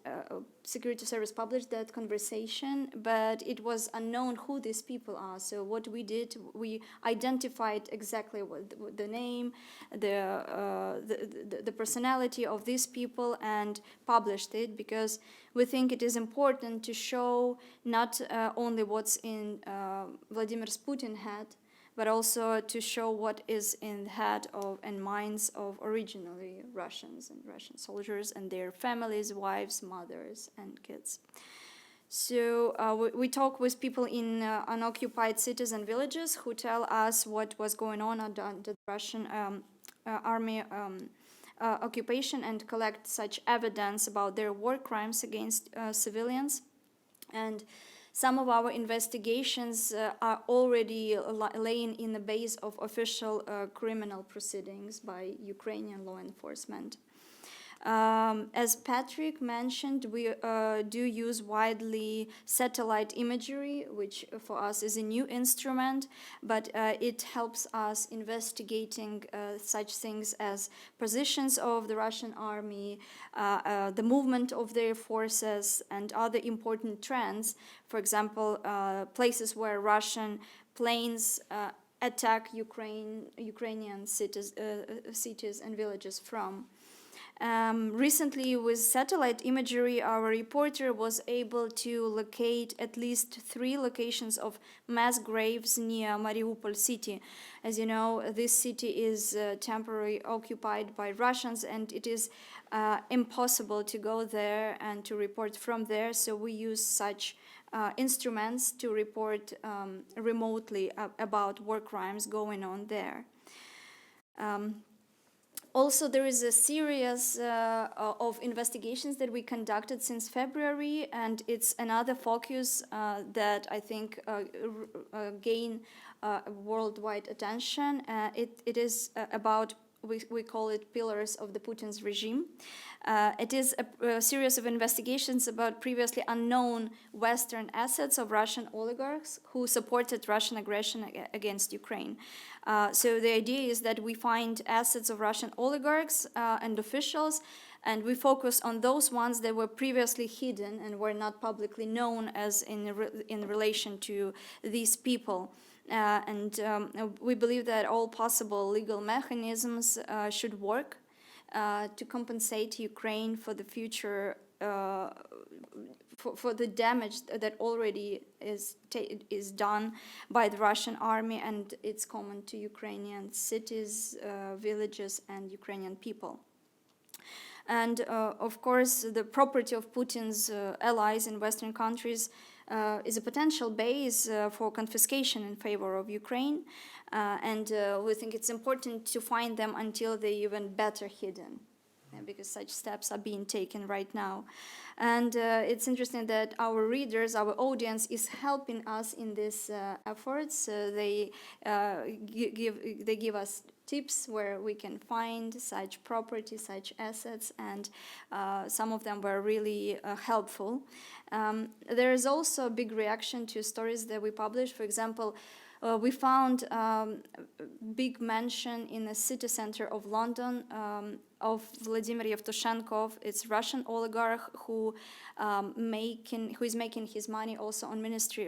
Security Service published that conversation, but it was unknown who these people are. So what we did, we identified exactly what the name, the personality of these people, and published it, because we think it is important to show not only what's in Vladimir Putin's head, but also to show what is in the head of and minds of originally Russians and Russian soldiers and their families, wives, mothers, and kids. So we talk with people in unoccupied cities and villages who tell us what was going on under the Russian army occupation, and collect such evidence about their war crimes against civilians. And some of our investigations are already laying in the base of official criminal proceedings by Ukrainian law enforcement. As Patrick mentioned, we do use widely satellite imagery, which for us is a new instrument, but it helps us investigating such things as positions of the Russian army, the movement of their forces, and other important trends. For example, places where Russian planes attack Ukrainian cities and villages from. Recently, with satellite imagery, our reporter was able to locate at least 3 locations of mass graves near Mariupol city. As you know, this city is temporarily occupied by Russians, and it is impossible to go there and to report from there, so we use such instruments to report remotely about war crimes going on there. Also, there is a series of investigations that we conducted since February, and it's another focus that I think gain worldwide attention. It is about, we call it Pillars of the Putin's Regime. It is a series of investigations about previously unknown Western assets of Russian oligarchs who supported Russian aggression against Ukraine. So the idea is that we find assets of Russian oligarchs and officials, and we focus on those ones that were previously hidden and were not publicly known as in relation to these people. We believe that all possible legal mechanisms should work to compensate Ukraine for the future, for the damage that already is done by the Russian army, and it's common to Ukrainian cities, villages, and Ukrainian people. And of course, the property of Putin's allies in Western countries is a potential base for confiscation in favor of Ukraine, and we think it's important to find them until they're even better hidden, because such steps are being taken right now. And it's interesting that our readers, our audience, is helping us in this efforts. They give us tips where we can find such property, such assets, and some of them were really helpful. There is also a big reaction to stories that we published. For example, we found big mention in the city center of London of Vladimir Yevtushenkov. It's Russian oligarch who is making his money also on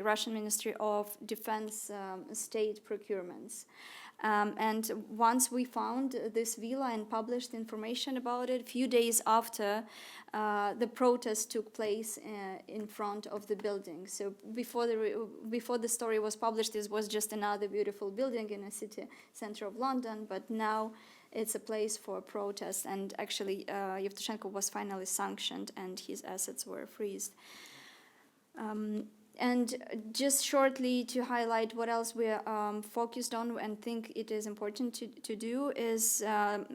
Russian Ministry of Defense state procurements. And once we found this villa and published information about it, a few days after the protest took place in front of the building. So before the story was published, this was just another beautiful building in a city center of London, but now it's a place for protest. And actually, Yevtushenko was finally sanctioned and his assets were freezed. And just shortly to highlight what else we are focused on and think it is important to do is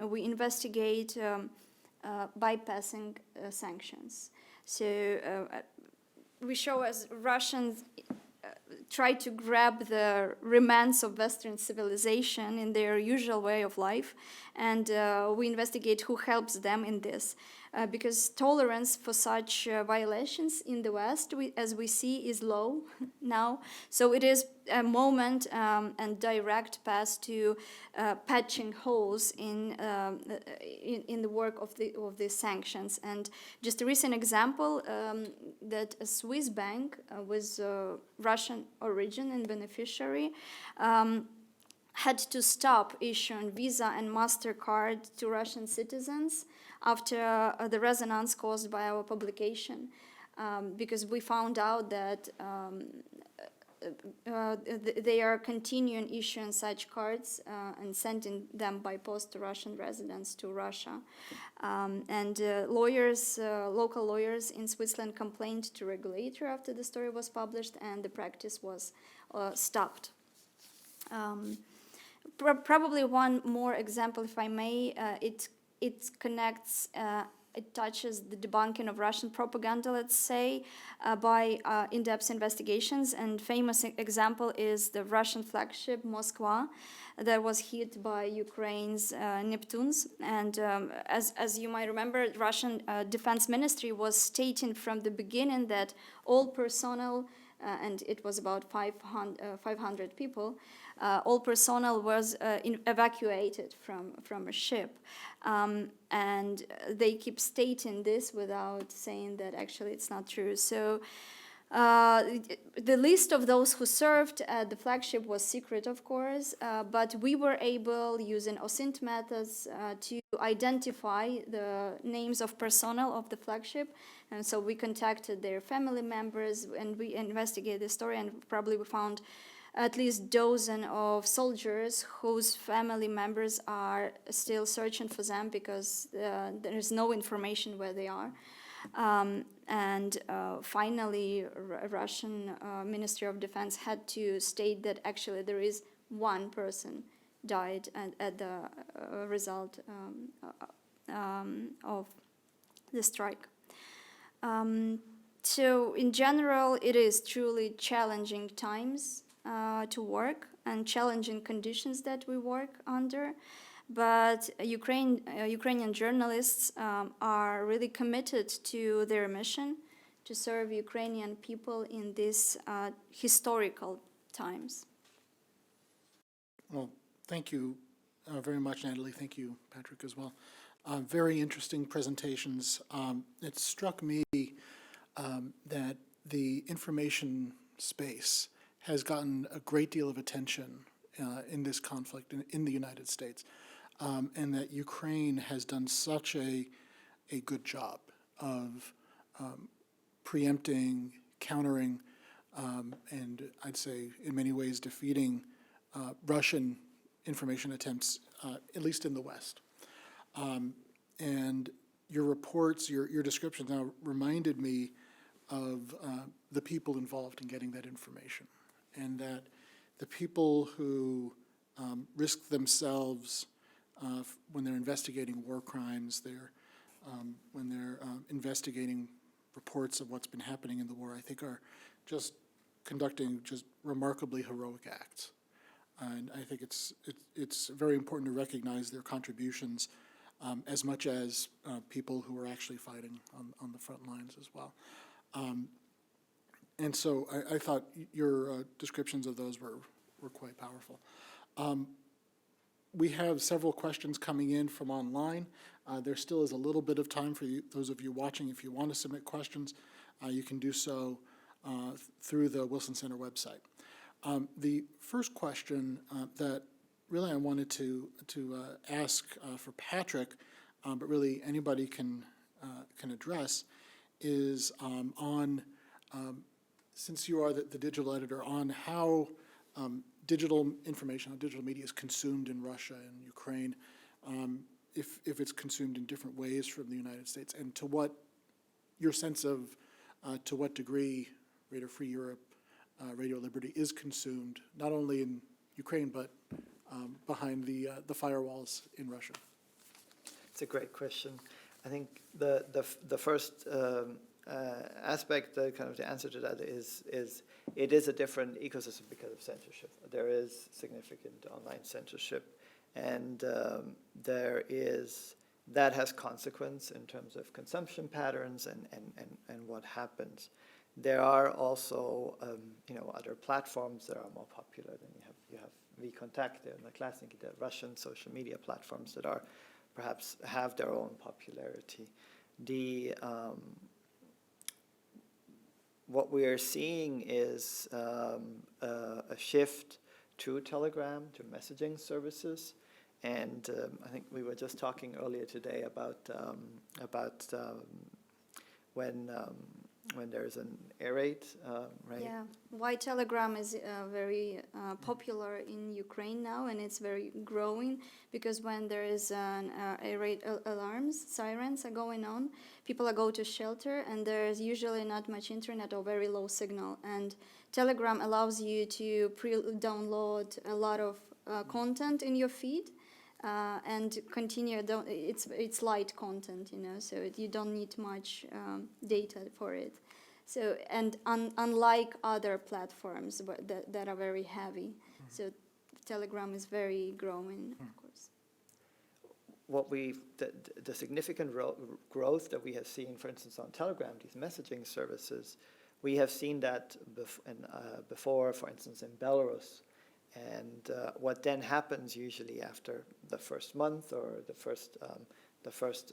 we investigate bypassing sanctions. So we show as Russians try to grab the remnants of Western civilization in their usual way of life, and we investigate who helps them in this. Because tolerance for such violations in the West, as we see, is low now. So it is a moment and direct path to patching holes in the work of the sanctions. And just a recent example that a Swiss bank with Russian origin and beneficiary had to stop issuing Visa and MasterCard to Russian citizens after the resonance caused by our publication, because we found out that they are continuing issuing such cards and sending them by post to Russian residents to Russia. And local lawyers in Switzerland complained to regulator after the story was published, and the practice was stopped. Probably one more example, if I may. It connects, it touches the debunking of Russian propaganda, let's say, by in-depth investigations. And famous example is the Russian flagship Moskva that was hit by Ukraine's Neptunes. And as you might remember, Russian Defense Ministry was stating from the beginning that all personnel, and it was about 500 people, all personnel was evacuated from a ship. And they keep stating this without saying that actually it's not true. So the list of those who served at the flagship was secret, of course, but we were able, using OSINT methods, to identify the names of personnel of the flagship. And so we contacted their family members and we investigated the story, and probably we found at least a dozen of soldiers whose family members are still searching for them because there is no information where they are. And finally, Russian Ministry of Defense had to state that actually there is one person died at the result of the strike. So in general, it is truly challenging times to work and challenging conditions that we work under. But Ukrainian journalists are really committed to their mission to serve Ukrainian people in these historical times. Well, thank you very much, Natalie. Thank you, Patrick, as well. Very interesting presentations. It struck me that the information space has gotten a great deal of attention in this conflict in the United States, and that Ukraine has done such a good job of preempting, countering, and I'd say in many ways defeating Russian information attempts, at least in the West. And your reports, your descriptions now reminded me of the people involved in getting that information, and that the people who risk themselves when they're investigating war crimes, when they're investigating reports of what's been happening in the war, I think are just conducting just remarkably heroic acts. And I think it's very important to recognize their contributions as much as people who are actually fighting on the front lines as well. And so I thought your descriptions of those were quite powerful. We have several questions coming in from online. There still is a little bit of time for you, those of you watching. If you want to submit questions, you can do so through the Wilson Center website. The first question that really I wanted to ask for Patrick, but really anybody can address, is on, since you are the digital editor, on how digital information, how digital media is consumed in Russia and Ukraine, if it's consumed in different ways from the United States, and to what your sense of to what degree Radio Free Europe, Radio Liberty is consumed, not only in Ukraine, but behind the firewalls in Russia. It's a great question. I think the first aspect, kind of the answer to that is it is a different ecosystem because of censorship. There is significant online censorship, and that has consequence in terms of consumption patterns and what happens. There are also other platforms that are more popular than you have VKontakte and the classic, the Russian social media platforms that are perhaps have their own popularity. What we are seeing is a shift to Telegram, to messaging services, and I think we were just talking earlier today about when there's an air raid, right? Yeah, why Telegram is very popular in Ukraine now, and it's very growing, because when there is an air raid alarms, sirens are going on, people are go to shelter, and there's usually not much internet or very low signal. And Telegram allows you to download a lot of content in your feed. And continue. It's light content, so you don't need much data for it. So, and unlike other platforms that are very heavy, so Telegram is very growing, of course. The significant growth that we have seen, for instance, on Telegram, these messaging services, we have seen that before, for instance, in Belarus. And what then happens usually after the first month or the first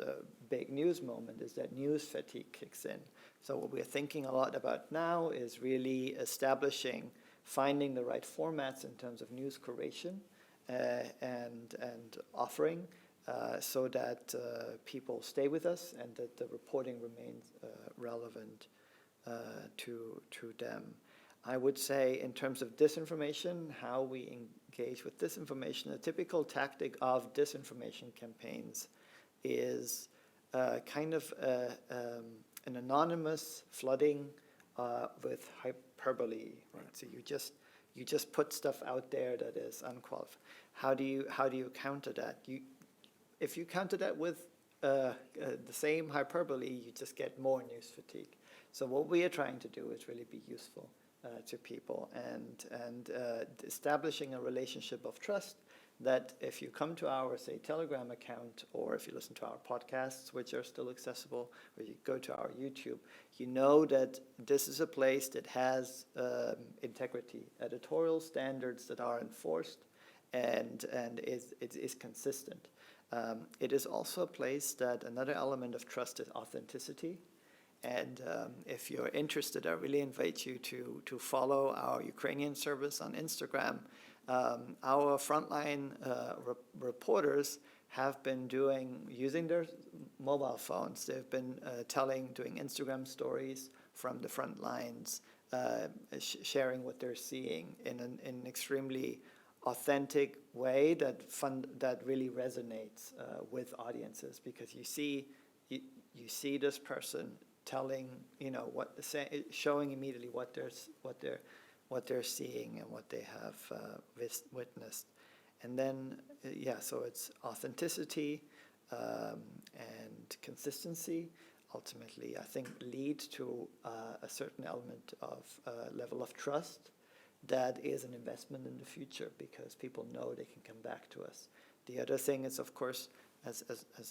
big news moment is that news fatigue kicks in. So what we're thinking a lot about now is really finding the right formats in terms of news curation and offering so that people stay with us and that the reporting remains relevant to them. I would say in terms of disinformation, how we engage with disinformation, a typical tactic of disinformation campaigns is kind of an anonymous flooding with hyperbole. Right? So you just put stuff out there that is unqualified. How do you counter that? If you counter that with the same hyperbole, you just get more news fatigue. So what we are trying to do is really be useful to people and establishing a relationship of trust that if you come to our, say, Telegram account, or if you listen to our podcasts, which are still accessible, or you go to our YouTube, you know that this is a place that has integrity, editorial standards that are enforced, and is consistent. It is also a place that another element of trust is authenticity. And if you're interested, I really invite you to follow our Ukrainian service on Instagram. Our frontline reporters have been using their mobile phones. They've been doing Instagram stories from the front lines, sharing what they're seeing in an extremely authentic way that really resonates with audiences, because you see this person telling, showing immediately what they're seeing and what they have witnessed. And then, so it's authenticity and consistency ultimately, I think, lead to a certain element of level of trust that is an investment in the future, because people know they can come back to us. The other thing is, of course, as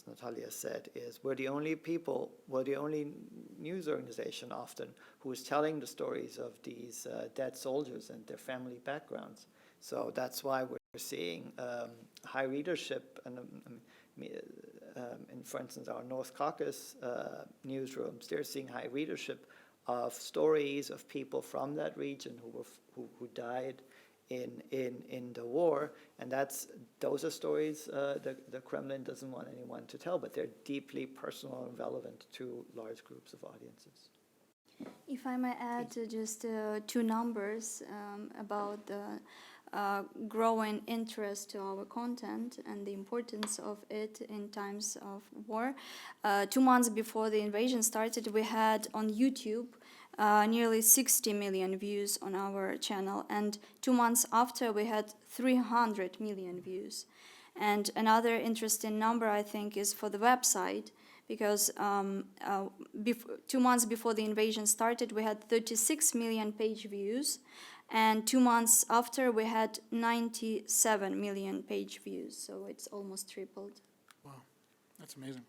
Natalia said, is we're the only news organization often who is telling the stories of these dead soldiers and their family backgrounds. So that's why we're seeing high readership and in, for instance, our North Caucasus newsrooms, they're seeing high readership of stories of people from that region who died in the war, and those are stories the Kremlin doesn't want anyone to tell, but they're deeply personal and relevant to large groups of audiences. If I may add just two numbers about the growing interest to our content and the importance of it in times of war. 2 months before the invasion started, we had on YouTube nearly 60 million views on our channel, and 2 months after we had 300 million views. And another interesting number, I think, is for the website, because 2 months before the invasion started, we had 36 million page views, and 2 months after, we had 97 million page views, so it's almost tripled. Wow, that's amazing.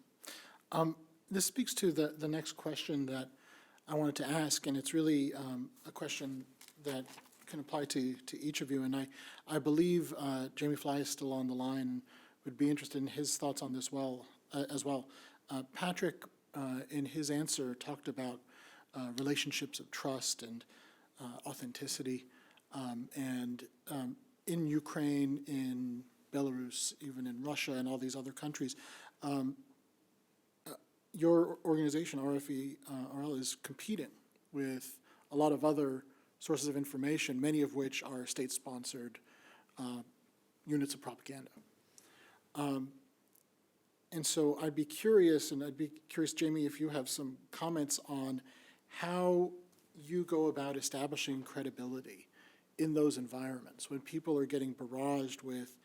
This speaks to the next question that I wanted to ask, and it's really a question that can apply to each of you, and I believe Jamie Fly is still on the line, would be interested in his thoughts on this as well. Patrick, in his answer, talked about relationships of trust and authenticity, and in Ukraine, in Belarus, even in Russia and all these other countries, your organization, RFE-RL, is competing with a lot of other sources of information, many of which are state-sponsored units of propaganda. And so I'd be curious, Jamie, if you have some comments on how you go about establishing credibility in those environments when people are getting barraged with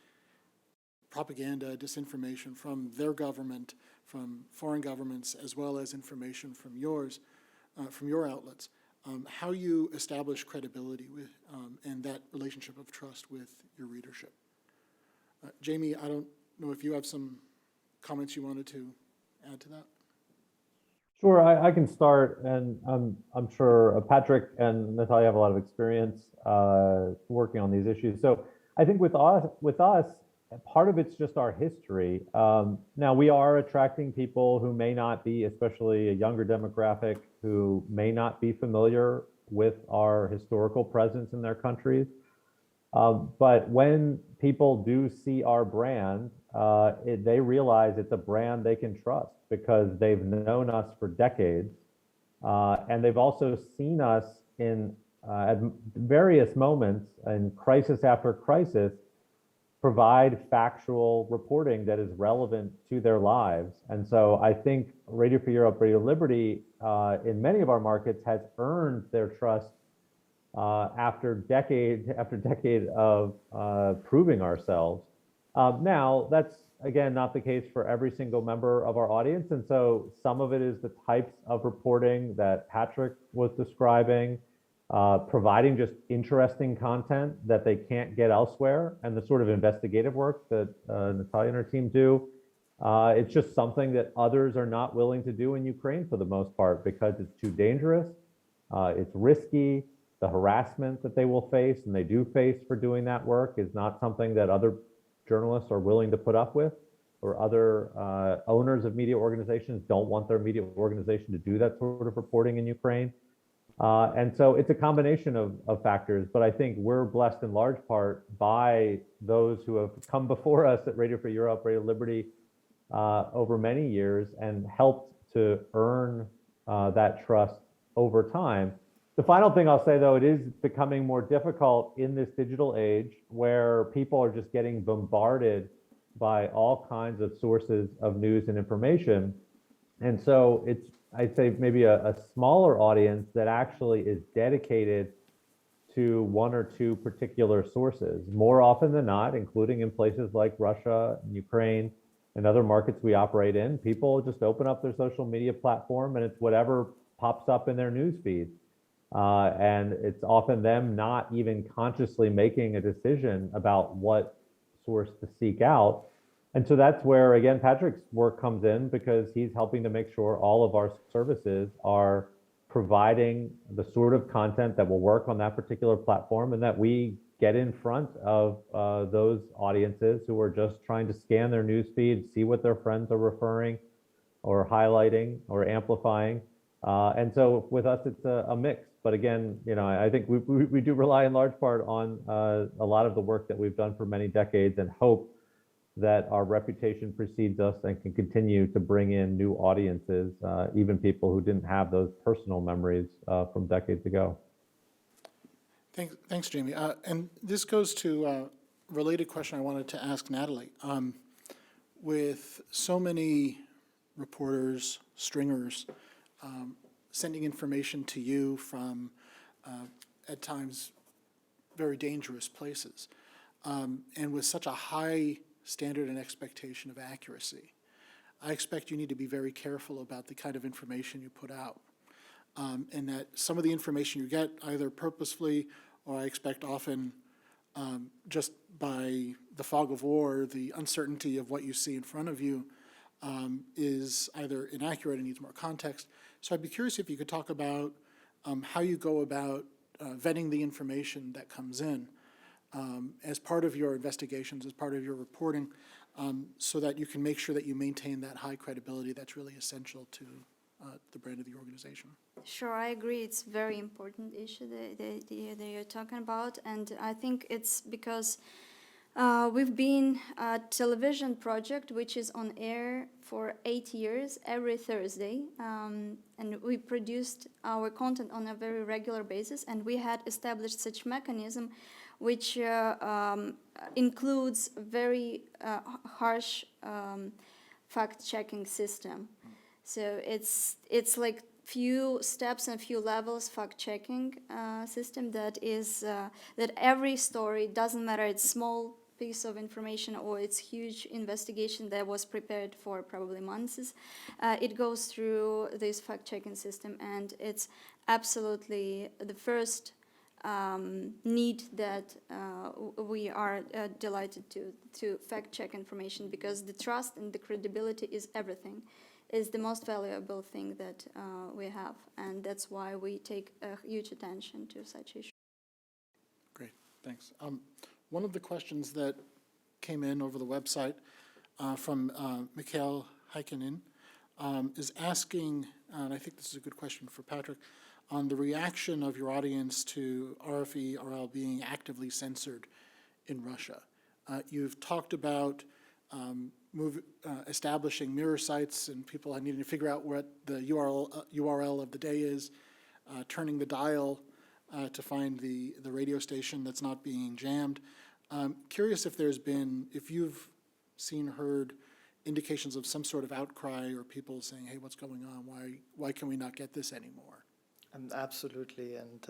propaganda, disinformation from their government, from foreign governments, as well as information from yours, from your outlets. How you establish credibility with and that relationship of trust with your readership. Jamie, I don't know if you have some comments you wanted to add to that. Sure, I can start, and I'm sure Patrick and Natalia have a lot of experience working on these issues. So I think with us, part of it's just our history. Now we are attracting people who may not be, especially a younger demographic, who may not be familiar with our historical presence in their countries. But when people do see our brand, they realize it's a brand they can trust because they've known us for decades. And they've also seen us at various moments in crisis after crisis, provide factual reporting that is relevant to their lives. And so I think Radio Free Europe, Radio Liberty, in many of our markets has earned their trust after decade of proving ourselves. Now, that's, again, not the case for every single member of our audience. And so some of it is the types of reporting that Patrick was describing, providing just interesting content that they can't get elsewhere, and the sort of investigative work that Natalia and her team do. It's just something that others are not willing to do in Ukraine for the most part because it's too dangerous, it's risky. The harassment that they will face, and they do face for doing that work, is not something that other journalists are willing to put up with, or other owners of media organizations don't want their media organization to do that sort of reporting in Ukraine. And so it's a combination of factors, but I think we're blessed in large part by those who have come before us at Radio Free Europe, Radio Liberty over many years and helped to earn that trust over time. The final thing I'll say, though, it is becoming more difficult in this digital age where people are just getting bombarded by all kinds of sources of news and information. And so it's, I'd say, maybe a smaller audience that actually is dedicated to one or two particular sources. More often than not, including in places like Russia, and Ukraine, and other markets we operate in, people just open up their social media platform and it's whatever pops up in their news feed. And it's often them not even consciously making a decision about what source to seek out. And so that's where, again, Patrick's work comes in, because he's helping to make sure all of our services are providing the sort of content that will work on that particular platform, and that we get in front of those audiences who are just trying to scan their news feed, see what their friends are referring or highlighting or amplifying. And so with us, it's a mix. But again, I think we do rely in large part on a lot of the work that we've done for many decades, and hope that our reputation precedes us and can continue to bring in new audiences, even people who didn't have those personal memories from decades ago. Thanks, Jamie. And this goes to a related question I wanted to ask Natalie. With so many reporters, stringers, sending information to you from, at times, very dangerous places, and with such a high standard and expectation of accuracy, I expect you need to be very careful about the kind of information you put out. And that some of the information you get, either purposefully or I expect often just by the fog of war, the uncertainty of what you see in front of you, is either inaccurate and needs more context. So I'd be curious if you could talk about how you go about vetting the information that comes in as part of your investigations, as part of your reporting, so that you can make sure that you maintain that high credibility that's really essential to the brand of the organization. Sure, I agree. It's a very important issue that you're talking about, and I think it's because we've been a television project which is on air for 8 years every Thursday, and we produced our content on a very regular basis, and we had established such mechanism which includes very harsh fact-checking system. So it's like few steps and few levels fact-checking system that is that every story, doesn't matter it's small piece of information or it's huge investigation that was prepared for probably months, it goes through this fact-checking system, and it's absolutely the first need that we are delighted to fact-check information, because the trust and the credibility is everything. Is the most valuable thing that we have, and that's why we take a huge attention to such issues. Great, thanks. One of the questions that came in over the website from Mikhail Heikkinen is asking, and I think this is a good question for Patrick, on the reaction of your audience to RFE/RL being actively censored in Russia. You've talked about establishing mirror sites and people needing to figure out what the URL of the day is, turning the dial to find the radio station that's not being jammed. Curious if you've heard indications of some sort of outcry or people saying, hey, what's going on? Why can we not get this anymore? Absolutely, and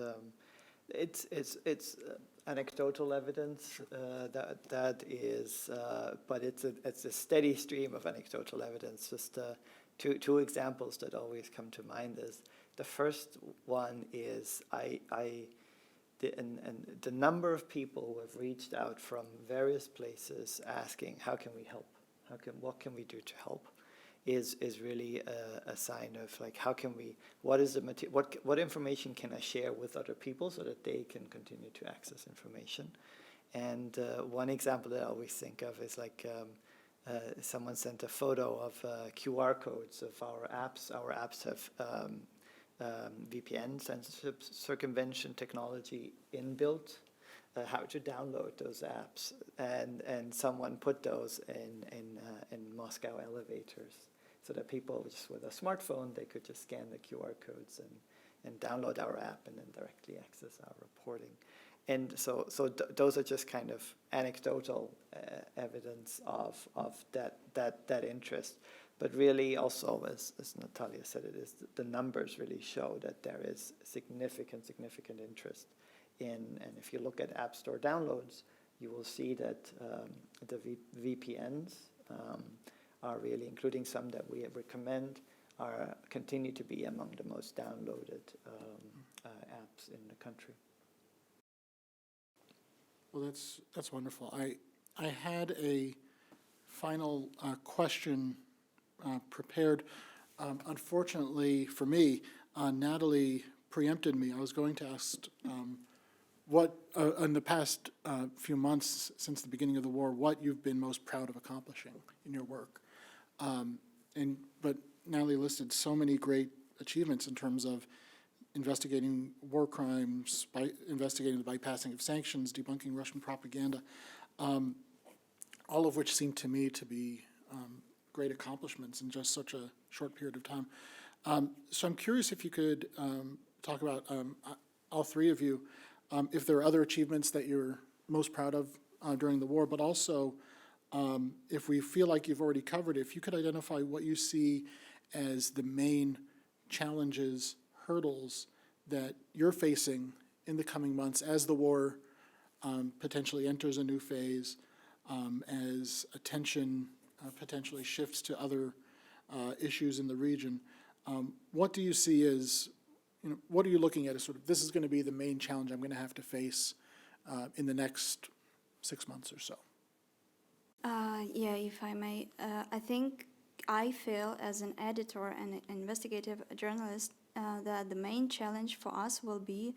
it's anecdotal evidence that is, but it's a steady stream of anecdotal evidence. Just two examples that always come to mind is the first one is the number of people who have reached out from various places asking how can we help, what can we do to help, is really a sign of like what information can I share with other people so that they can continue to access information. And one example that I always think of is like someone sent a photo of QR codes of our apps. Our apps have VPN, censorship circumvention technology inbuilt, how to download those apps, and someone put those in Moscow elevators, so that people just with a smartphone, they could just scan the QR codes and download our app and then directly access our reporting. And so those are just kind of anecdotal evidence of that interest. But really also, as Natalia said, the numbers really show that there is significant interest in, and if you look at App Store downloads, you will see that the VPNs are really, including some that we recommend, continue to be among the most downloaded apps in the country. Well, that's wonderful. I had a final question prepared. Unfortunately for me, Natalie preempted me. I was going to ask what, in the past few months since the beginning of the war, what you've been most proud of accomplishing in your work. But Natalie listed so many great achievements in terms of investigating war crimes, by investigating the bypassing of sanctions, debunking Russian propaganda, all of which seem to me to be great accomplishments in just such a short period of time. So I'm curious if you could talk about, all three of you, if there are other achievements that you're most proud of during the war, but also if we feel like you've already covered it, if you could identify what you see as the main challenges, hurdles that you're facing in the coming months as the war potentially enters a new phase, as attention potentially shifts to other issues in the region. What do you see as, what are you looking at as sort of, this is going to be the main challenge I'm going to have to face in the next 6 months or so? Yeah, if I may, I think I feel as an editor and an investigative journalist that the main challenge for us will be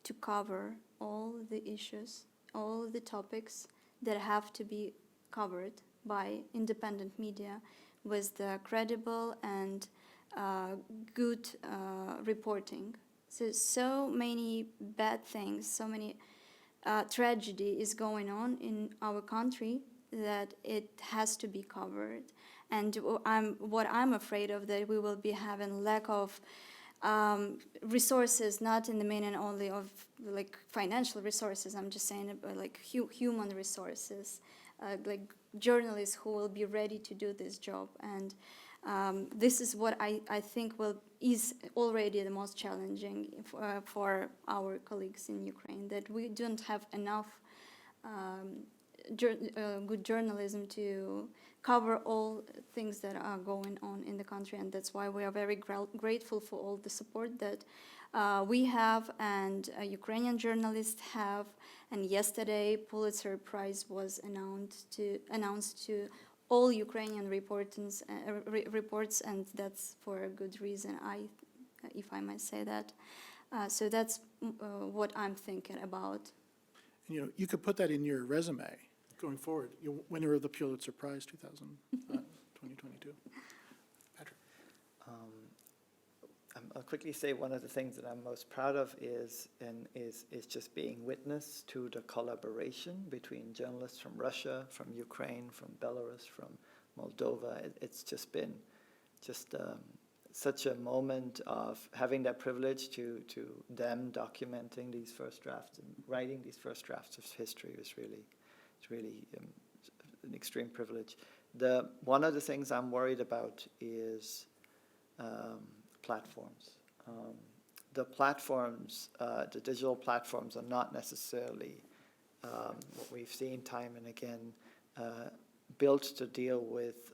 to cover all the issues, all the topics that have to be covered by independent media with the credible and good reporting. So many bad things, so many tragedy is going on in our country that it has to be covered. And what I'm afraid of, that we will be having lack of resources, not in the meaning only of like financial resources, I'm just saying like human resources, like journalists who will be ready to do this job. And this is what I think is already the most challenging for our colleagues in Ukraine, that we don't have enough good journalism to cover all things that are going on in the country, and that's why we are very grateful for all the support that we have and Ukrainian journalists have. And yesterday, Pulitzer Prize was announced to all Ukrainian reports, and that's for a good reason, if I might say that. So that's what I'm thinking about. You could put that in your resume going forward. You're winner of the Pulitzer Prize 2022. Patrick. I'll quickly say one of the things that I'm most proud of is just being witness to the collaboration between journalists from Russia, from Ukraine, from Belarus, from Moldova. It's just been such a moment of having that privilege to them documenting these first drafts and writing these first drafts of history is really an extreme privilege. One of the things I'm worried about is platforms. The platforms, the digital platforms, are not necessarily what we've seen time and again built to deal with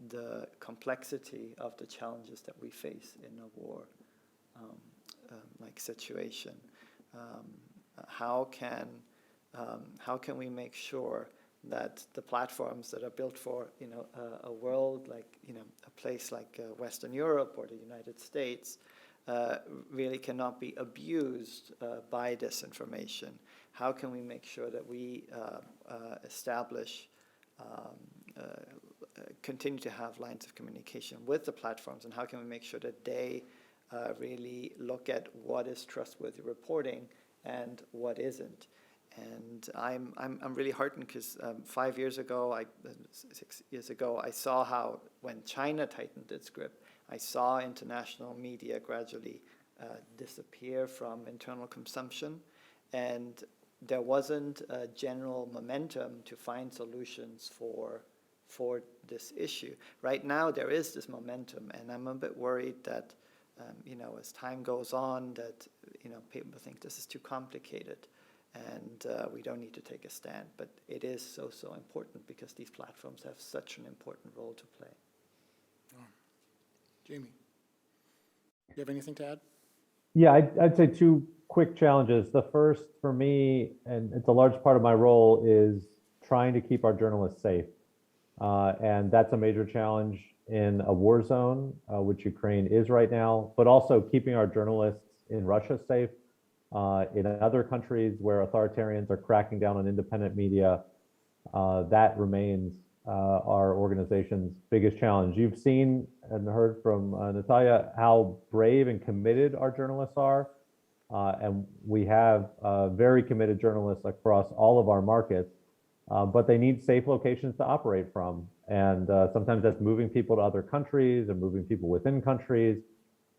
the complexity of the challenges that we face in a war like situation. How can we make sure that the platforms that are built for a world like a place like Western Europe or the United States really cannot be abused by disinformation? How can we make sure that we establish continue to have lines of communication with the platforms, and how can we make sure that they really look at what is trustworthy reporting and what isn't? And I'm really heartened because 5 years ago, 6 years ago, I saw how when China tightened its grip, I saw international media gradually disappear from internal consumption, and there wasn't a general momentum to find solutions for this issue. Right now, there is this momentum, and I'm a bit worried that, as time goes on, that, people think this is too complicated, and we don't need to take a stand. But it is so important because these platforms have such an important role to play. Oh. Jamie, do you have anything to add? Yeah, I'd say two quick challenges. The first for me, and it's a large part of my role, is trying to keep our journalists safe. And that's a major challenge in a war zone, which Ukraine is right now, but also keeping our journalists in Russia safe. In other countries where authoritarians are cracking down on independent media, that remains our organization's biggest challenge. You've seen and heard from Natalia how brave and committed our journalists are. And we have very committed journalists across all of our markets, but they need safe locations to operate from. And sometimes that's moving people to other countries and moving people within countries,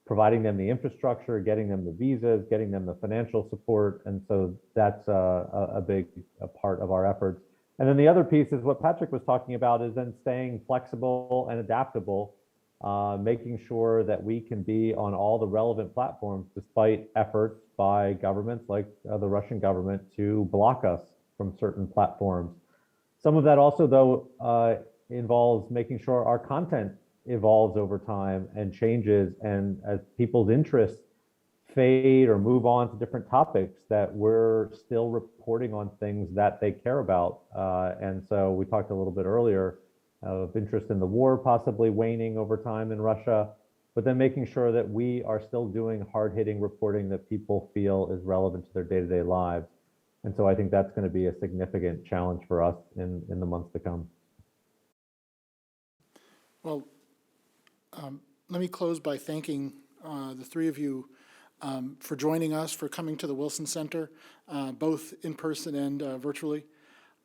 providing them the infrastructure, getting them the visas, getting them the financial support. And so that's a big part of our efforts. And then the other piece is what Patrick was talking about, is then staying flexible and adaptable, making sure that we can be on all the relevant platforms despite efforts by governments like the Russian government to block us from certain platforms. Some of that also, though, involves making sure our content evolves over time and changes, and as people's interests fade or move on to different topics, that we're still reporting on things that they care about. And so we talked a little bit earlier of interest in the war possibly waning over time in Russia, but then making sure that we are still doing hard-hitting reporting that people feel is relevant to their day-to-day lives. And so I think that's going to be a significant challenge for us in the months to come. Well, let me close by thanking the three of you for joining us, for coming to the Wilson Center, both in person and virtually,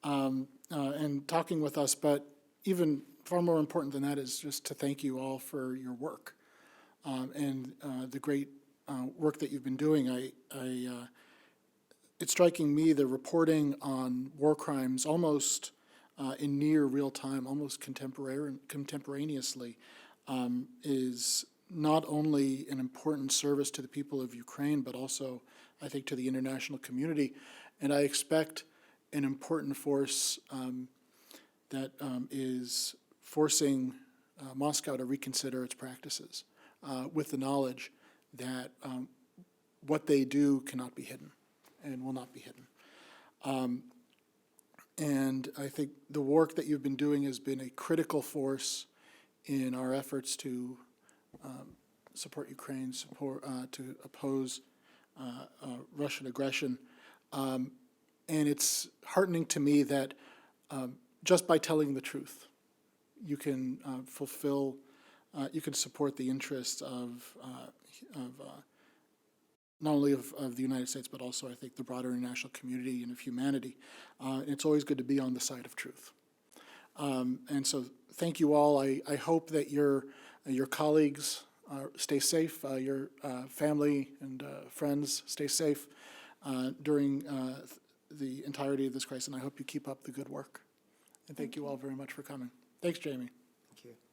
and talking with us. But even far more important than that is just to thank you all for your work and the great work that you've been doing. It's striking me the reporting on war crimes almost in near real time, almost contemporaneously, is not only an important service to the people of Ukraine, but also, I think, to the international community. And I expect an important force that is forcing Moscow to reconsider its practices with the knowledge that what they do cannot be hidden and will not be hidden. And I think the work that you've been doing has been a critical force in our efforts to support Ukraine, to oppose Russian aggression. And it's heartening to me that just by telling the truth, you can you can support the interests of not only of the United States, but also, I think, the broader international community and of humanity. It's always good to be on the side of truth. And so thank you all. I hope that your colleagues stay safe, your family and friends stay safe during the entirety of this crisis, and I hope you keep up the good work. And thank you all very much for coming. Thanks, Jamie. Thank you.